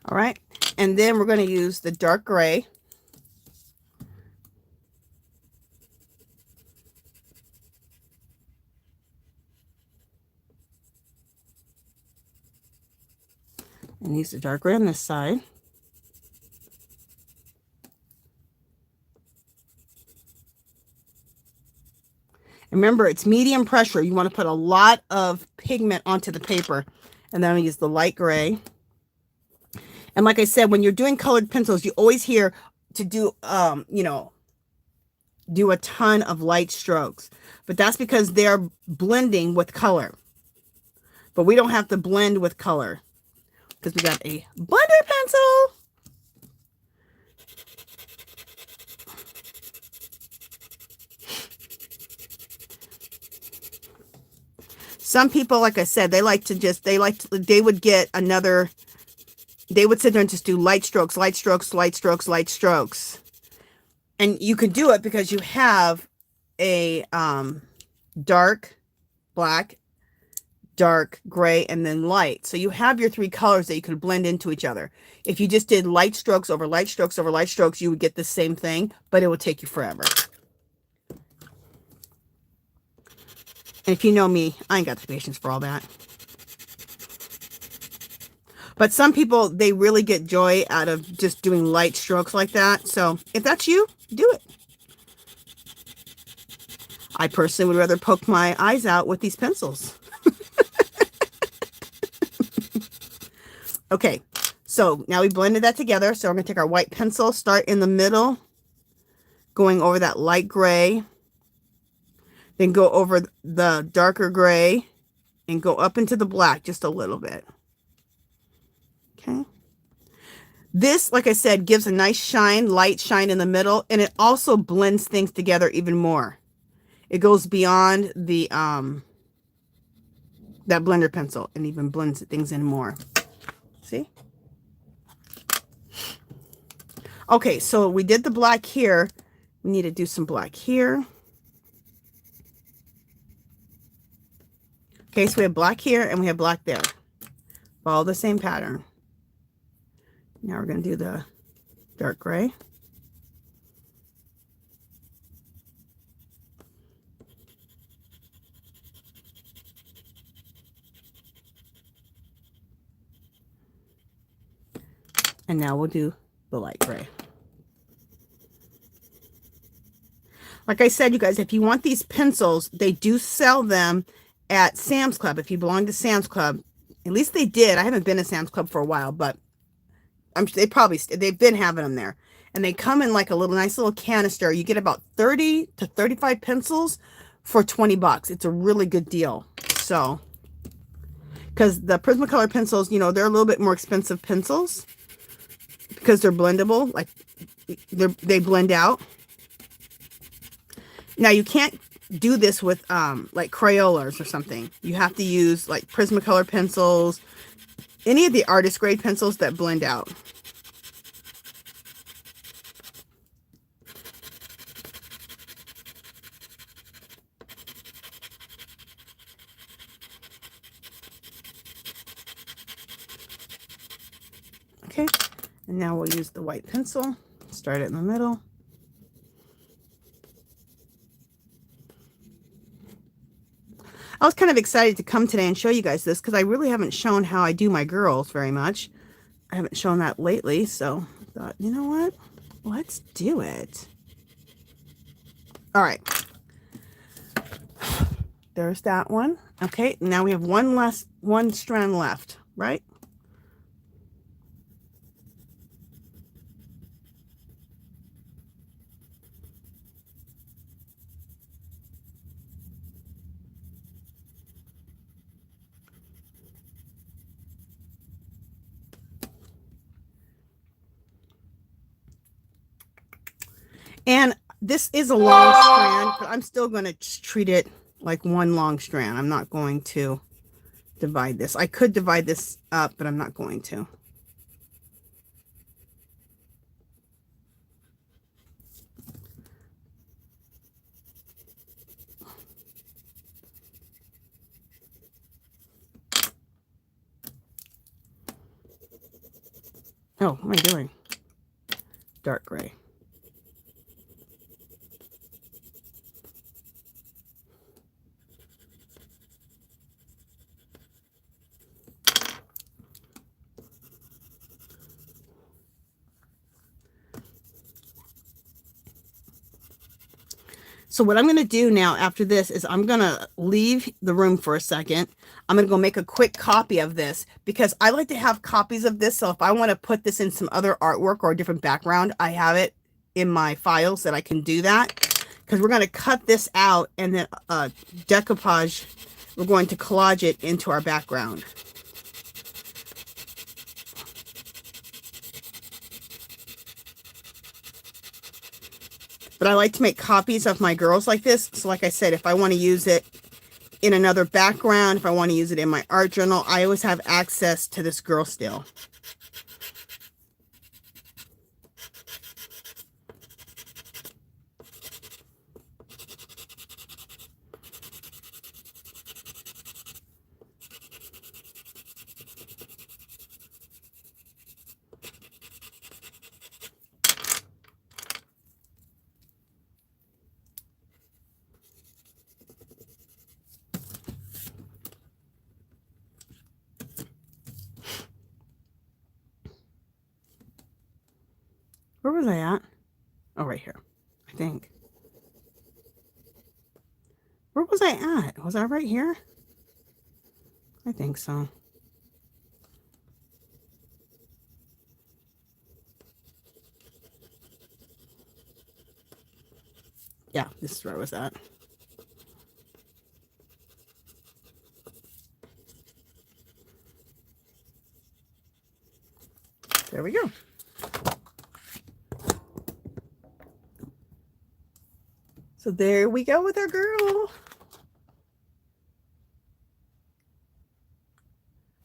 All right, and then we're going to use the dark gray. And use the dark gray on this side. Remember, it's medium pressure. You want to put a lot of pigment onto the paper. And then I'll use the light gray. And like I said, when you're doing colored pencils, you always hear to do, you know, do a ton of light strokes. But that's because they're blending with color. But we don't have to blend with color because we got a blender pencil. Some people, like I said, they would get another, they would sit there and just do light strokes, light strokes, light strokes, light strokes. And you could do it because you have a dark, black, dark, gray, and then light. So you have your three colors that you could blend into each other. If you just did light strokes over light strokes over light strokes, you would get the same thing, but it would take you forever. And if you know me, I ain't got the patience for all that. But some people, they really get joy out of just doing light strokes like that. So if that's you, do it. I personally would rather poke my eyes out with these pencils. Okay, so now we blended that together. So we're going to take our white pencil, start in the middle, going over that light gray, then go over the darker gray and go up into the black just a little bit. Okay. This, like I said, gives a nice shine, light shine in the middle, and it also blends things together even more. It goes beyond the that blender pencil and even blends things in more. See? Okay, so we did the black here. We need to do some black here. Okay, so we have black here and we have black there. Follow the same pattern. Now we're going to do the dark gray. And now we'll do the light gray. Like I said, you guys, if you want these pencils, they do sell them at Sam's Club. If you belong to Sam's Club, at least they did. I haven't been to Sam's Club for a while, but they've been having them there. And they come in like a nice little canister. You get about 30 to 35 pencils for 20 bucks. It's a really good deal. So, because the Prismacolor pencils, you know, they're a little bit more expensive pencils because they're blendable. Like they blend out. Now you can't do this with like Crayolas or something. You have to use like Prismacolor pencils, any of the artist grade pencils that blend out. Okay, and now we'll use the white pencil. Start it in the middle. I was kind of excited to come today and show you guys this because I really haven't shown how I do my girls very much. I haven't shown that lately, so I thought, you know what? Let's do it. All right. There's that one. Okay, now we have one strand left, right? And this is a long strand, but I'm still going to treat it like one long strand. I'm not going to divide this. I could divide this up, but I'm not going to. Oh, what am I doing? Dark gray. So what I'm going to do now after this is I'm going to leave the room for a second. I'm going to go make a quick copy of this because I like to have copies of this. So if I want to put this in some other artwork or a different background, I have it in my files that I can do that. Because we're going to cut this out and then decoupage, we're going to collage it into our background. But I like to make copies of my girls like this. So like I said, if I want to use it in another background, if I want to use it in my art journal, I always have access to this girl still. Where was I at? Oh, right here, I think. Where was I at? Was I right here? I think so. Yeah, this is where I was at. There we go. So there we go with our girl.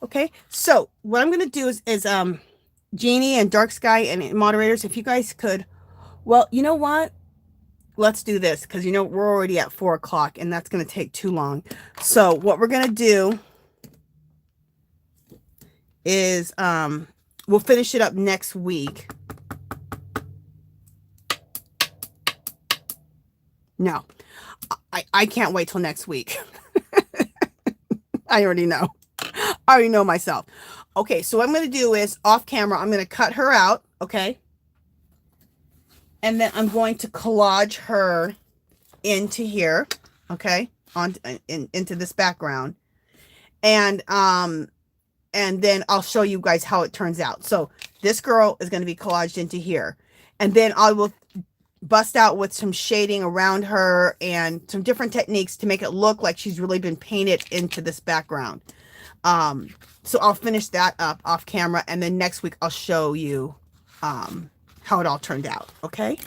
Okay, so what I'm going to do is Jeannie and Dark Sky and moderators, if you guys could, well, you know what? Let's do this because, you know, we're already at 4 o'clock and that's going to take too long. So what we're going to do is we'll finish it up next week. No, I can't wait till next week. I already know. I already know myself. Okay, so what I'm going to do is off camera, I'm going to cut her out. Okay. And then I'm going to collage her into here. Okay. Into this background. And then I'll show you guys how it turns out. So this girl is going to be collaged into here. And then I will bust out with some shading around her and some different techniques to make it look like she's really been painted into this background. So I'll finish that up off camera. And then next week I'll show you how it all turned out. Okay.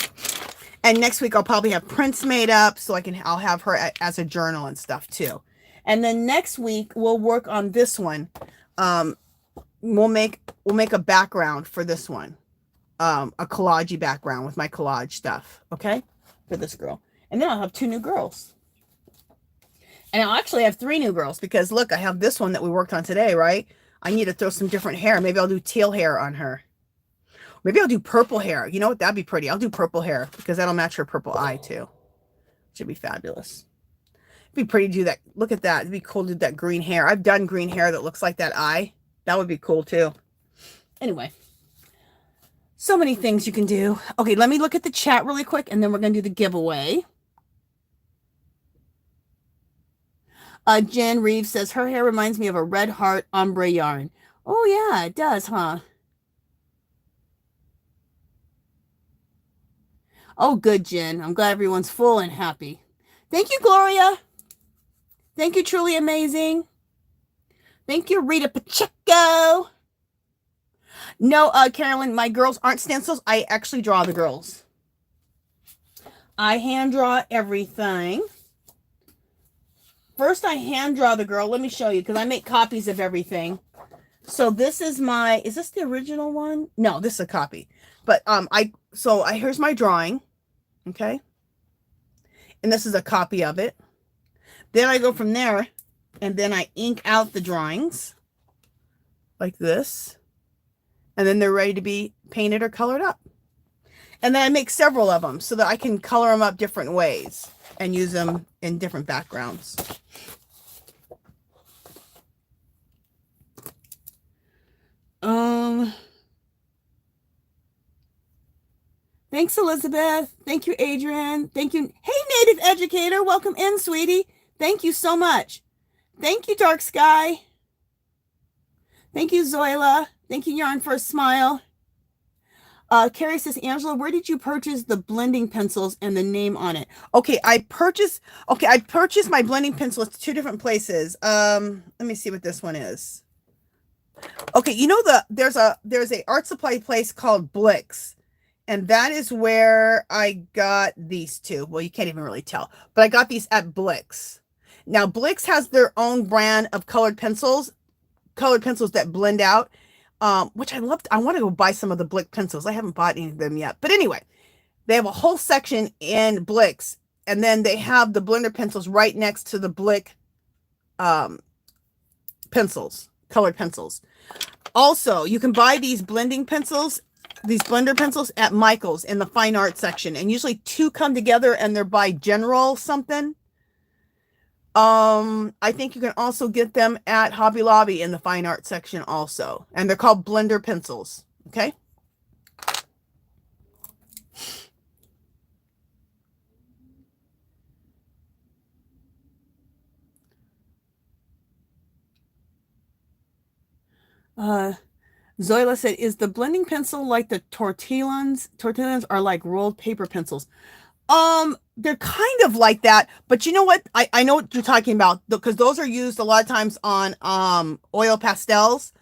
And next week I'll probably have prints made up so I'll have her as a journal and stuff too. And then next week we'll work on this one. We'll make a background for this one, a collage background with my collage stuff. Okay. For this girl. And then I'll have 2 new girls. And I'll actually have 3 new girls because look, I have this one that we worked on today, right? I need to throw some different hair. Maybe I'll do teal hair on her. Maybe I'll do purple hair. You know what? That'd be pretty. I'll do purple hair because that'll match her purple eye too. Should be fabulous. It'd be pretty to do that. Look at that. It'd be cool to do that green hair. I've done green hair that looks like that eye. That would be cool too. Anyway, so many things you can do. Okay, let me look at the chat really quick and then we're going to do the giveaway. Jen Reeves says her hair reminds me of a Red Heart ombre yarn. Oh yeah, it does, huh? Oh, good, Jen. I'm glad everyone's full and happy. Thank you, Gloria. Thank you, Truly Amazing. Thank you, Rita Pacheco. No, Carolyn, my girls aren't stencils. I actually draw the girls. I hand draw everything. First, I hand draw the girl. Let me show you because I make copies of everything. So this is my, is this the original one? No, this is a copy. But here's my drawing. Okay. And this is a copy of it. Then I go from there and then I ink out the drawings like this. And then they're ready to be painted or colored up. And then I make several of them so that I can color them up different ways and use them in different backgrounds. Thanks, Elizabeth. Thank you, Adrian. Thank you. Hey, Native Educator. Welcome in, sweetie. Thank you so much. Thank you, Dark Sky. Thank you, Zoila. Thank you, Yarn for a Smile. Carrie says, Angela, where did you purchase the blending pencils and the name on it? Okay, I purchased my blending pencil at 2 different places. Let me see what this one is. Okay, you know there's a art supply place called Blix. And that is where I got these 2. Well, you can't even really tell, but I got these at Blix. Now, Blix has their own brand of colored pencils that blend out, which I loved. I want to go buy some of the Blix pencils. I haven't bought any of them yet. But anyway, they have a whole section in Blix, and then they have the blender pencils right next to the Blix pencils, colored pencils. Also, you can buy these blending pencils, these blender pencils at Michael's in the fine art section, and usually 2 come together and they're by General something. I think you can also get them at Hobby Lobby in the fine art section also, and they're called blender pencils. Okay. Zoila said, is the blending pencil like the tortillons? Tortillons are like rolled paper pencils. They're kind of like that, but you know what? I know what you're talking about because those are used a lot of times on oil pastels,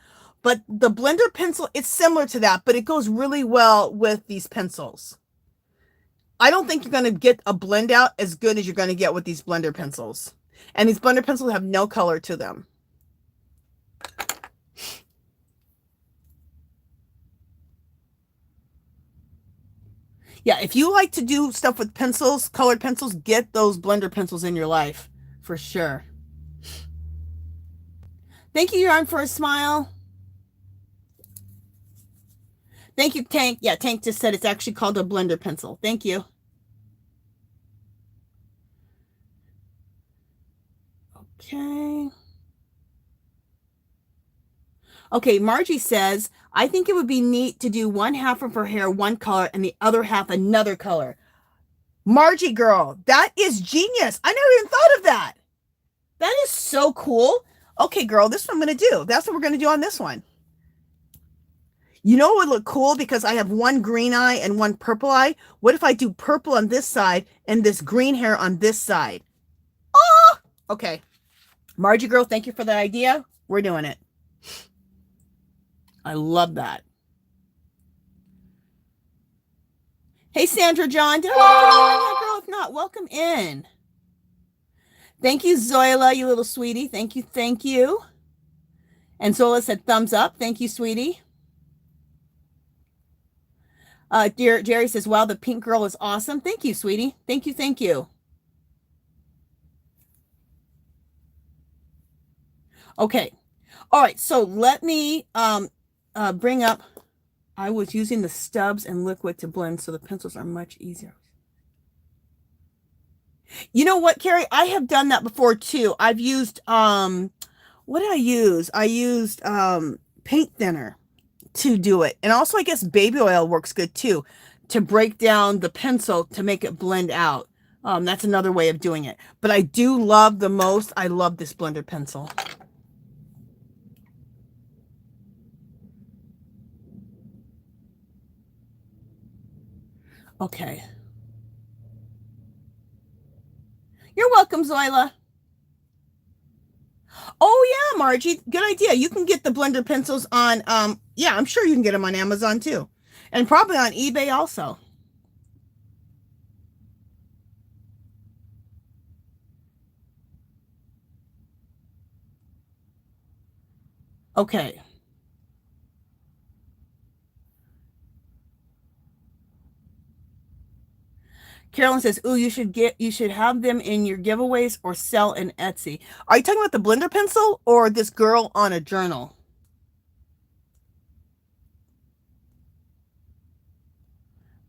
but the blender pencil, it's similar to that, but it goes really well with these pencils. I don't think you're going to get a blend out as good as you're going to get with these blender pencils. And these blender pencils have no color to them. Yeah, if you like to do stuff with pencils, colored pencils, get those blender pencils in your life for sure. Thank you, Yarn, for a Smile. Thank you, Tank. Yeah, Tank just said it's actually called a blender pencil. Thank you. Okay. Okay, Margie says, I think it would be neat to do 1/2 of her hair one color and the other half another color. Margie girl, that is genius. I never even thought of that. That is so cool. Okay, girl, this is what I'm going to do. That's what we're going to do on this one. You know what would look cool because I have one green eye and one purple eye? What if I do purple on this side and this green hair on this side? Oh, okay. Margie girl, thank you for that idea. We're doing it. I love that. Hey, Sandra John. Did I welcome you in, girl? If not, welcome in. Thank you, Zoila, you little sweetie. Thank you. Thank you. And Zoila said thumbs up. Thank you, sweetie. Dear Jerry says, wow, the pink girl is awesome. Thank you, sweetie. Thank you. Thank you. Okay. All right. So let me bring up I was using the stubs and liquid to blend, so the pencils are much easier. You know what, Carrie? I have done that before too. I've used what did I use? I used paint thinner to do it. And also I guess baby oil works good too to break down the pencil to make it blend out. That's another way of doing it. But I do love I love this blender pencil. Okay. You're welcome, Zoila. Oh yeah, Margie, good idea. You can get the blender pencils on, yeah, I'm sure you can get them on Amazon too. And probably on eBay also. Okay. Carolyn says, "Ooh, you should have them in your giveaways or sell in Etsy." Are you talking about the blender pencil or this girl on a journal?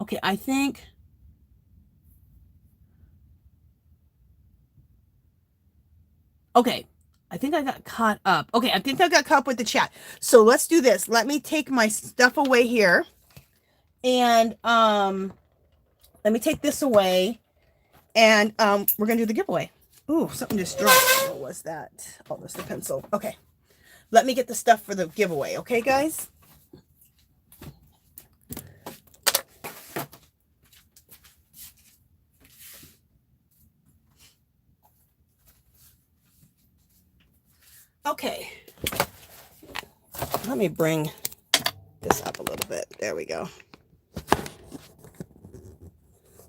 Okay, I think okay. I think I got caught up. Okay, I think I got caught up with the chat. So let's do this. Let me take my stuff away here. And let me take this away. And we're gonna do the giveaway. Ooh, something just dropped. What was that? Oh, that's the pencil. Okay. Let me get the stuff for the giveaway, okay, guys? Okay. Let me bring this up a little bit. There we go.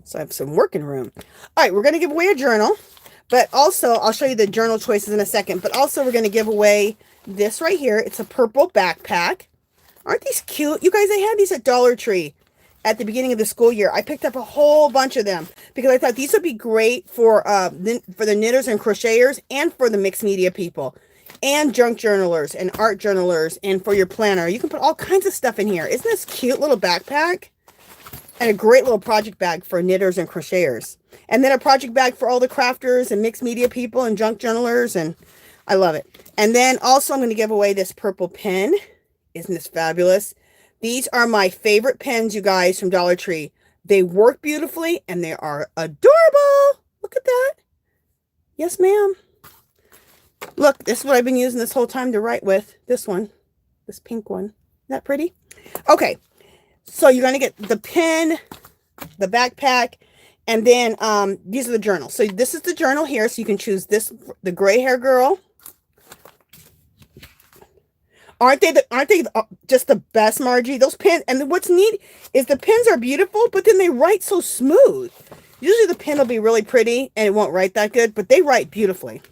So I have some working room. All right, we're going to give away a journal, but also I'll show you the journal choices in a second, but also we're going to give away this right here. It's a purple backpack. Aren't these cute? You guys, I had these at Dollar Tree at the beginning of the school year. I picked up a whole bunch of them because I thought these would be great for the knitters and crocheters and for the mixed media people and junk journalers and art journalers and for your planner. You can put all kinds of stuff in here. Isn't this cute little backpack? And a great little project bag for knitters and crocheters. And then a project bag for all the crafters and mixed media people and junk journalers. And I love it. And then also I'm going to give away this purple pen. Isn't this fabulous? These are my favorite pens, you guys, from Dollar Tree. They work beautifully and they are adorable. Look at that. Yes, ma'am. Look, this is what I've been using this whole time to write with. This one. This pink one. Isn't that pretty? Okay. So you're going to get the pen, the backpack, and then these are the journals. So this is the journal here. So you can choose this, the gray hair girl. Aren't they just the best, Margie? Those pens, and what's neat is the pens are beautiful, but then they write so smooth. Usually the pen will be really pretty and it won't write that good, but they write beautifully.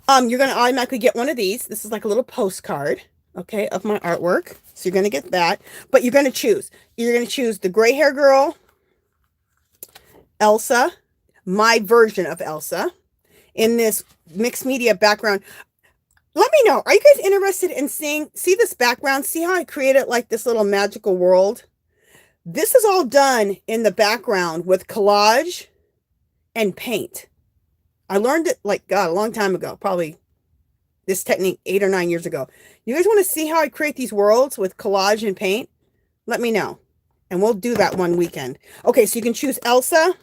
You're going to automatically get one of these. This is like a little postcard, okay, of my artwork. So you're going to get that, but you're going to choose. You're going to choose the gray hair girl, Elsa, my version of Elsa, in this mixed media background. Let me know. Are you guys interested in see this background? See how I created like this little magical world? This is all done in the background with collage and paint. I learned it like, God, a long time ago, probably this technique 8 or 9 years ago. You guys want to see how I create these worlds with collage and paint? Let me know. And we'll do that one weekend. Okay, so you can choose Elsa.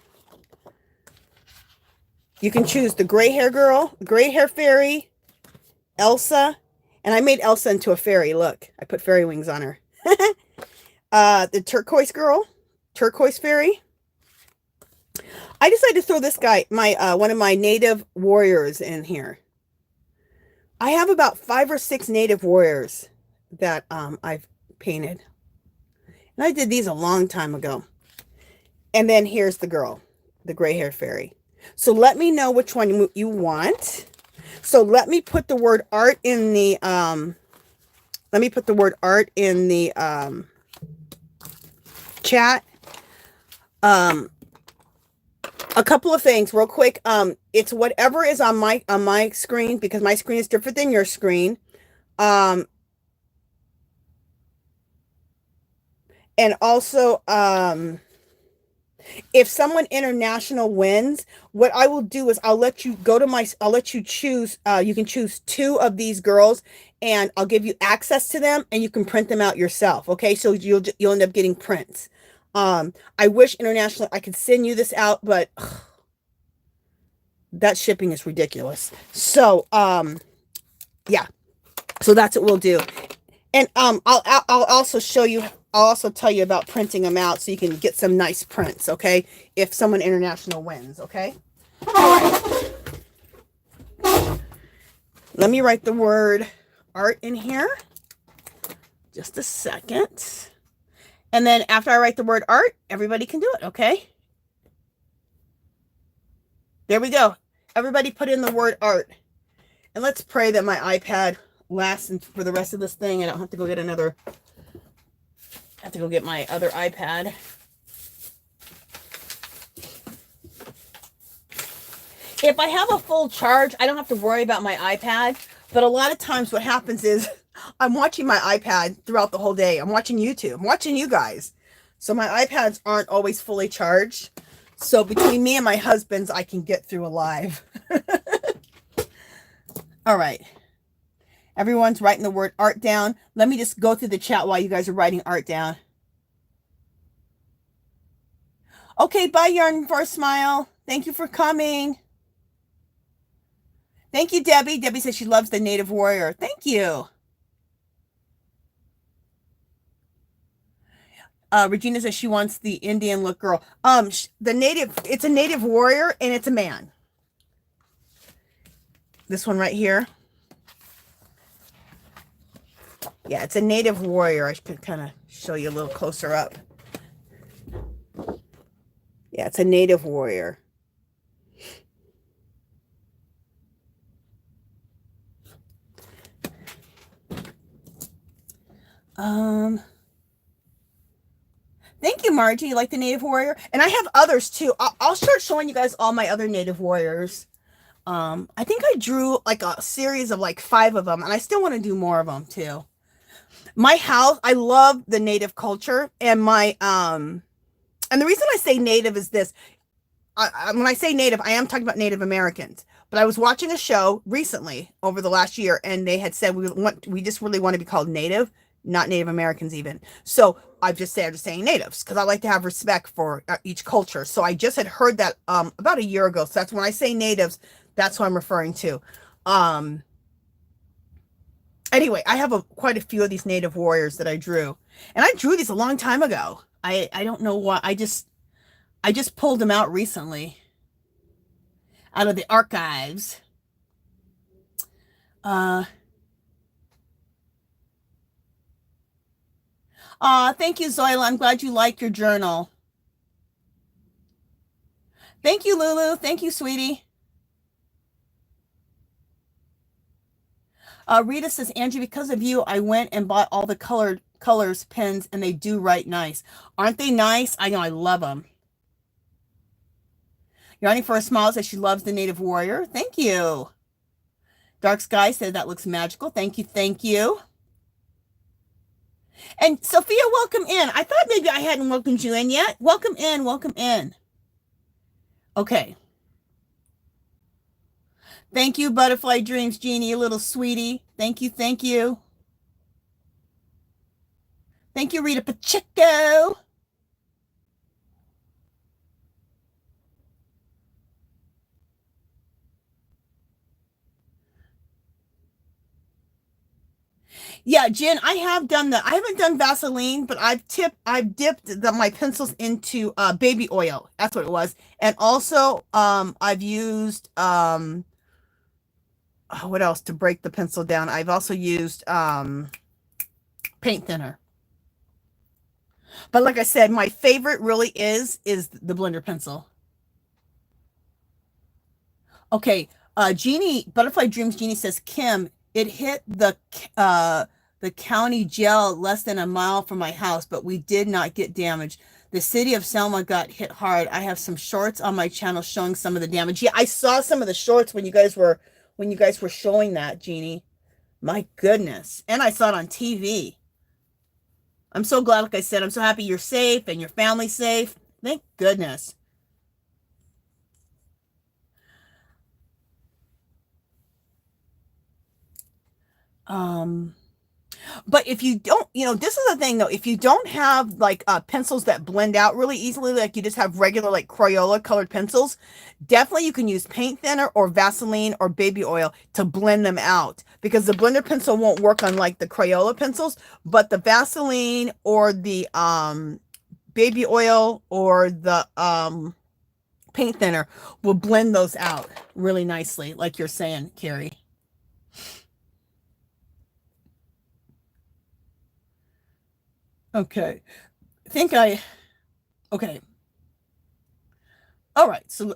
You can choose the gray hair girl, gray hair fairy, Elsa. And I made Elsa into a fairy. Look, I put fairy wings on her. The turquoise girl, turquoise fairy. I decided to throw this guy, my one of my native warriors in here. I have about 5 or 6 native warriors that I've painted. And I did these a long time ago. And then here's the girl, the gray hair fairy. So let me know which one you want. So let me put the word art in the chat. A couple of things real quick. It's whatever is on my screen, because my screen is different than your screen. It's whatever is on my screen, because my screen is different than your screen. It's whatever is on my screen, because my screen is different than your screen. It's whatever is on my screen, because my screen is different than your screen. It's whatever is on my screen, because my screen is different than your screen. And also, if someone international wins, what I will do is I'll let you go to I'll let you choose, you can choose 2 of these girls and I'll give you access to them and you can print them out yourself. Okay. So you'll end up getting prints. I wish internationally I could send you this out, but that shipping is ridiculous. So, yeah, so that's what we'll do. And, I'll also show you, I'll also tell you about printing them out so you can get some nice prints, okay? If someone international wins, okay? All right. Let me write the word art in here. Just a second. And then after I write the word art, everybody can do it, okay? There we go. Everybody put in the word art. And let's pray that my iPad lasts for the rest of this thing. I don't have to go get another... I have to go get my other iPad. If I have a full charge, I don't have to worry about my iPad. But a lot of times what happens is I'm watching my iPad throughout the whole day. I'm watching YouTube. I'm watching you guys. So my iPads aren't always fully charged. So between me and my husband's, I can get through alive. All right. Everyone's writing the word art down. Let me just go through the chat while you guys are writing art down. Okay, bye, Yarn for a Smile. Thank you for coming. Thank you, Debbie. Debbie says she loves the Native Warrior. Thank you. Regina says she wants the Indian look girl. It's a Native Warrior and it's a man. This one right here. Yeah, it's a Native Warrior. I could kind of show you a little closer up. Yeah, it's a Native Warrior. Thank you, Margie. You like the Native Warrior? And I have others too. I'll start showing you guys all my other Native Warriors. I think I drew like a series of like 5 of them, and I still want to do more of them too. My house, I love the Native culture, and my and the reason I say Native is this. When I say Native, I am talking about Native Americans. But I was watching a show recently over the last year, and they had said we just really want to be called Native, not Native Americans even. So I'm just saying natives because I like to have respect for each culture. So I just had heard that about a year ago. So that's when I say natives, that's what I'm referring to. Anyway, I have quite a few of these Native Warriors that I drew, and I drew these a long time ago. I don't know why. I just pulled them out recently out of the archives. Thank you, Zoila. I'm glad you like your journal. Thank you, Lulu. Thank you, sweetie. Rita says, Angie, because of you, I went and bought all the colors pens, and they do write nice. Aren't they nice? I know, I love them. Yarning for a Smile says she loves the Native Warrior. Thank you. Dark Sky said that looks magical. Thank you. Thank you. And Sophia, welcome in. I thought maybe I hadn't welcomed you in yet. Welcome in. Welcome in. Okay. Thank you, Butterfly Dreams, Jeannie, you little sweetie. Thank you. Thank you. Thank you, Rita Pacheco. Yeah, Jen, I have done that. I haven't done Vaseline, but I've dipped my pencils into baby oil. That's what it was. And also I've used what else to break the pencil down? I've also used paint thinner. But like I said, my favorite really is the blender pencil. Okay, Jeannie, Butterfly Dreams Jeannie says, Kim, it hit the county jail less than a mile from my house, but we did not get damaged. The city of Selma got hit hard. I have some shorts on my channel showing some of the damage. Yeah, I saw some of the shorts when you guys were showing that, Jeannie. My goodness. And I saw it on TV. I'm so glad, like I said, I'm so happy you're safe and your family's safe. Thank goodness. But if you don't, this is the thing though, if you don't have like pencils that blend out really easily, like you just have regular like Crayola colored pencils, definitely you can use paint thinner or Vaseline or baby oil to blend them out, because the blender pencil won't work on like the Crayola pencils, but the Vaseline or the baby oil or the paint thinner will blend those out really nicely, like you're saying, Carrie. Okay. Okay. All right. So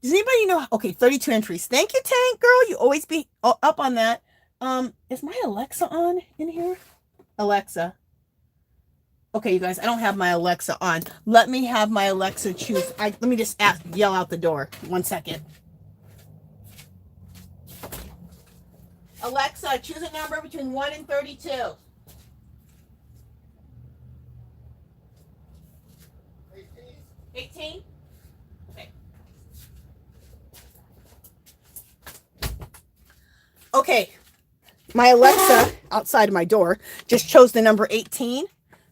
does anybody know? Okay, 32 entries. Thank you, Tank Girl. You always be up on that. Is my Alexa on in here? Alexa. Okay, you guys, I don't have my Alexa on. Let me have my Alexa choose. Let me just yell out the door. 1 second. Alexa, choose a number between 1 and 32. 18? Okay. Okay. My Alexa outside of my door just chose the number 18.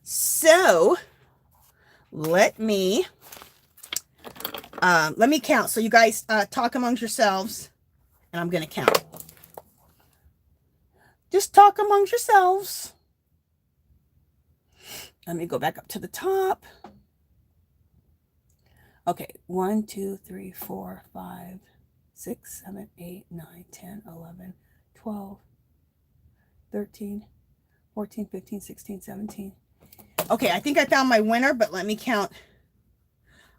So let me count. So you guys talk amongst yourselves, and I'm going to count. Just talk amongst yourselves. Let me go back up to the top. Okay, 1, 2, 3, 4, 5, 6, 7, 8, 9, 10, 11, 12, 13, 14, 15, 16, 17. Okay, I think I found my winner, but let me count.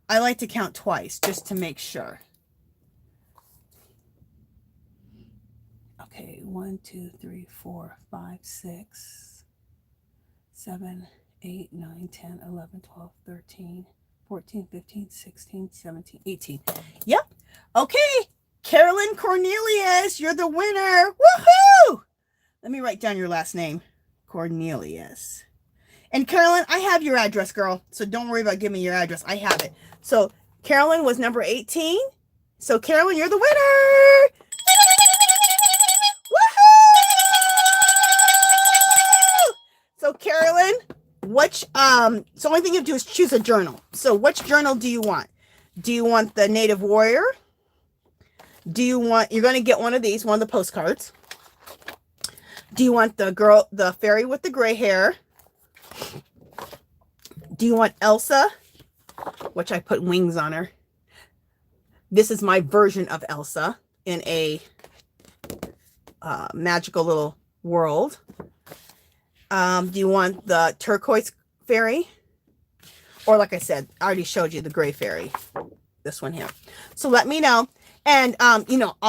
I like to count twice just to make sure. Okay, 1, 2, 3, 4, 5, 6, 7, 8, 9, 10, 11, 12, 13, 14, 15, 16, 17, 18. Yep. Okay. Carolyn Cornelius, you're the winner. Woohoo! Let me write down your last name. Cornelius. And Carolyn, I have your address, girl. So don't worry about giving me your address. I have it. So Carolyn was number 18. So Carolyn, you're the winner. Woohoo! So Carolyn, so the only thing you have to do is choose a journal. So which journal do you want? Do you want the Native Warrior? You're going to get one of these, one of the postcards. Do you want the fairy with the gray hair? Do you want Elsa, which I put wings on her? This is my version of Elsa in a magical little world. Do you want the turquoise fairy? Or like I said, I already showed you the gray fairy. This one here. So let me know. And I'll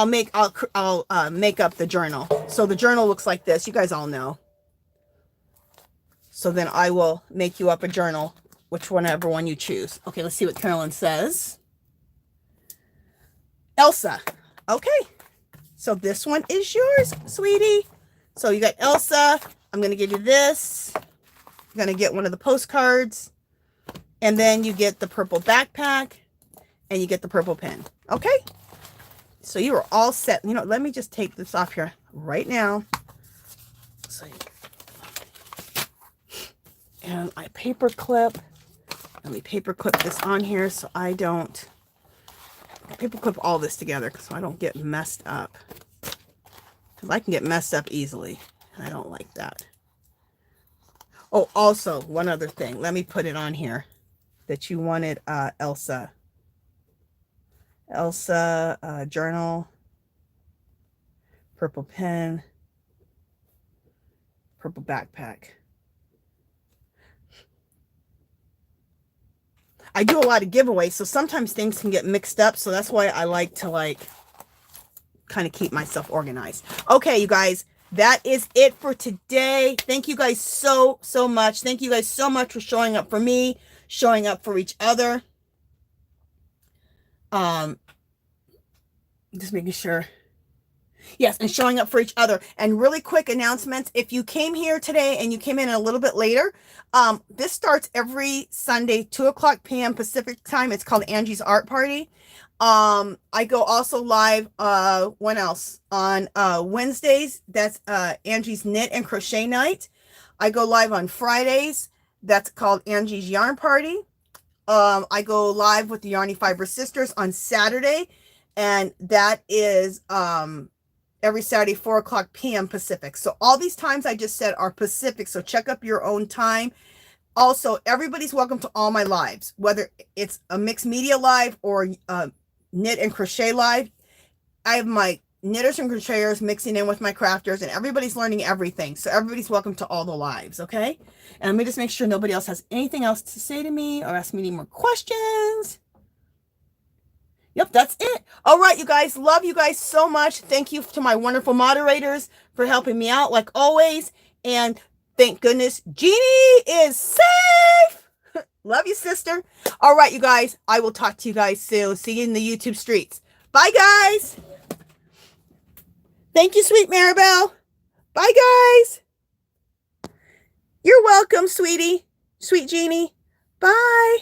make up the journal. So the journal looks like this. You guys all know. So then I will make you up a journal, whichever one you choose. Okay, let's see what Carolyn says. Elsa. Okay. So this one is yours, sweetie. So you got Elsa. I'm going to give you this. You're going to get one of the postcards. And then you get the purple backpack. And you get the purple pen. Okay? So you are all set. Let me just take this off here right now. So, and I paper clip. Let me paper clip this on here so I don't paper clip all this together so I don't get messed up. Because I can get messed up easily. And I don't like that. Oh, also, one other thing. Let me put it on here that you wanted Elsa. Elsa journal, purple pen, purple backpack. I do a lot of giveaways, so sometimes things can get mixed up. So that's why I like to kind of keep myself organized. Okay, you guys, that is it for today. Thank you guys so much. Thank you guys so much for showing up for me, showing up for each other. Just making sure. Yes, and showing up for each other. And really quick announcements. If you came here today and you came in a little bit later, this starts every Sunday, 2:00 p.m. Pacific time. It's called Angie's Art Party. I go also live, when else? On Wednesdays, that's Angie's Knit and Crochet Night. I go live on Fridays. That's called Angie's Yarn Party. I go live with the Yarny Fiber Sisters on Saturday, and that is every Saturday, 4:00 p.m. Pacific. So all these times I just said are Pacific, so check up your own time. Also, everybody's welcome to all my lives, whether it's a mixed media live or knit and crochet live. I have my knitters and crocheters mixing in with my crafters, and everybody's learning everything. So everybody's welcome to all the lives, okay? And let me just make sure nobody else has anything else to say to me or ask me any more questions. Yep, that's it. All right, you guys. Love you guys so much. Thank you to my wonderful moderators for helping me out, like always. And thank goodness Jeannie is safe. Love you, sister. All right, you guys. I will talk to you guys soon. See you in the YouTube streets. Bye, guys. Thank you, sweet Maribel. Bye, guys. You're welcome, sweetie. Sweet Jeannie. Bye.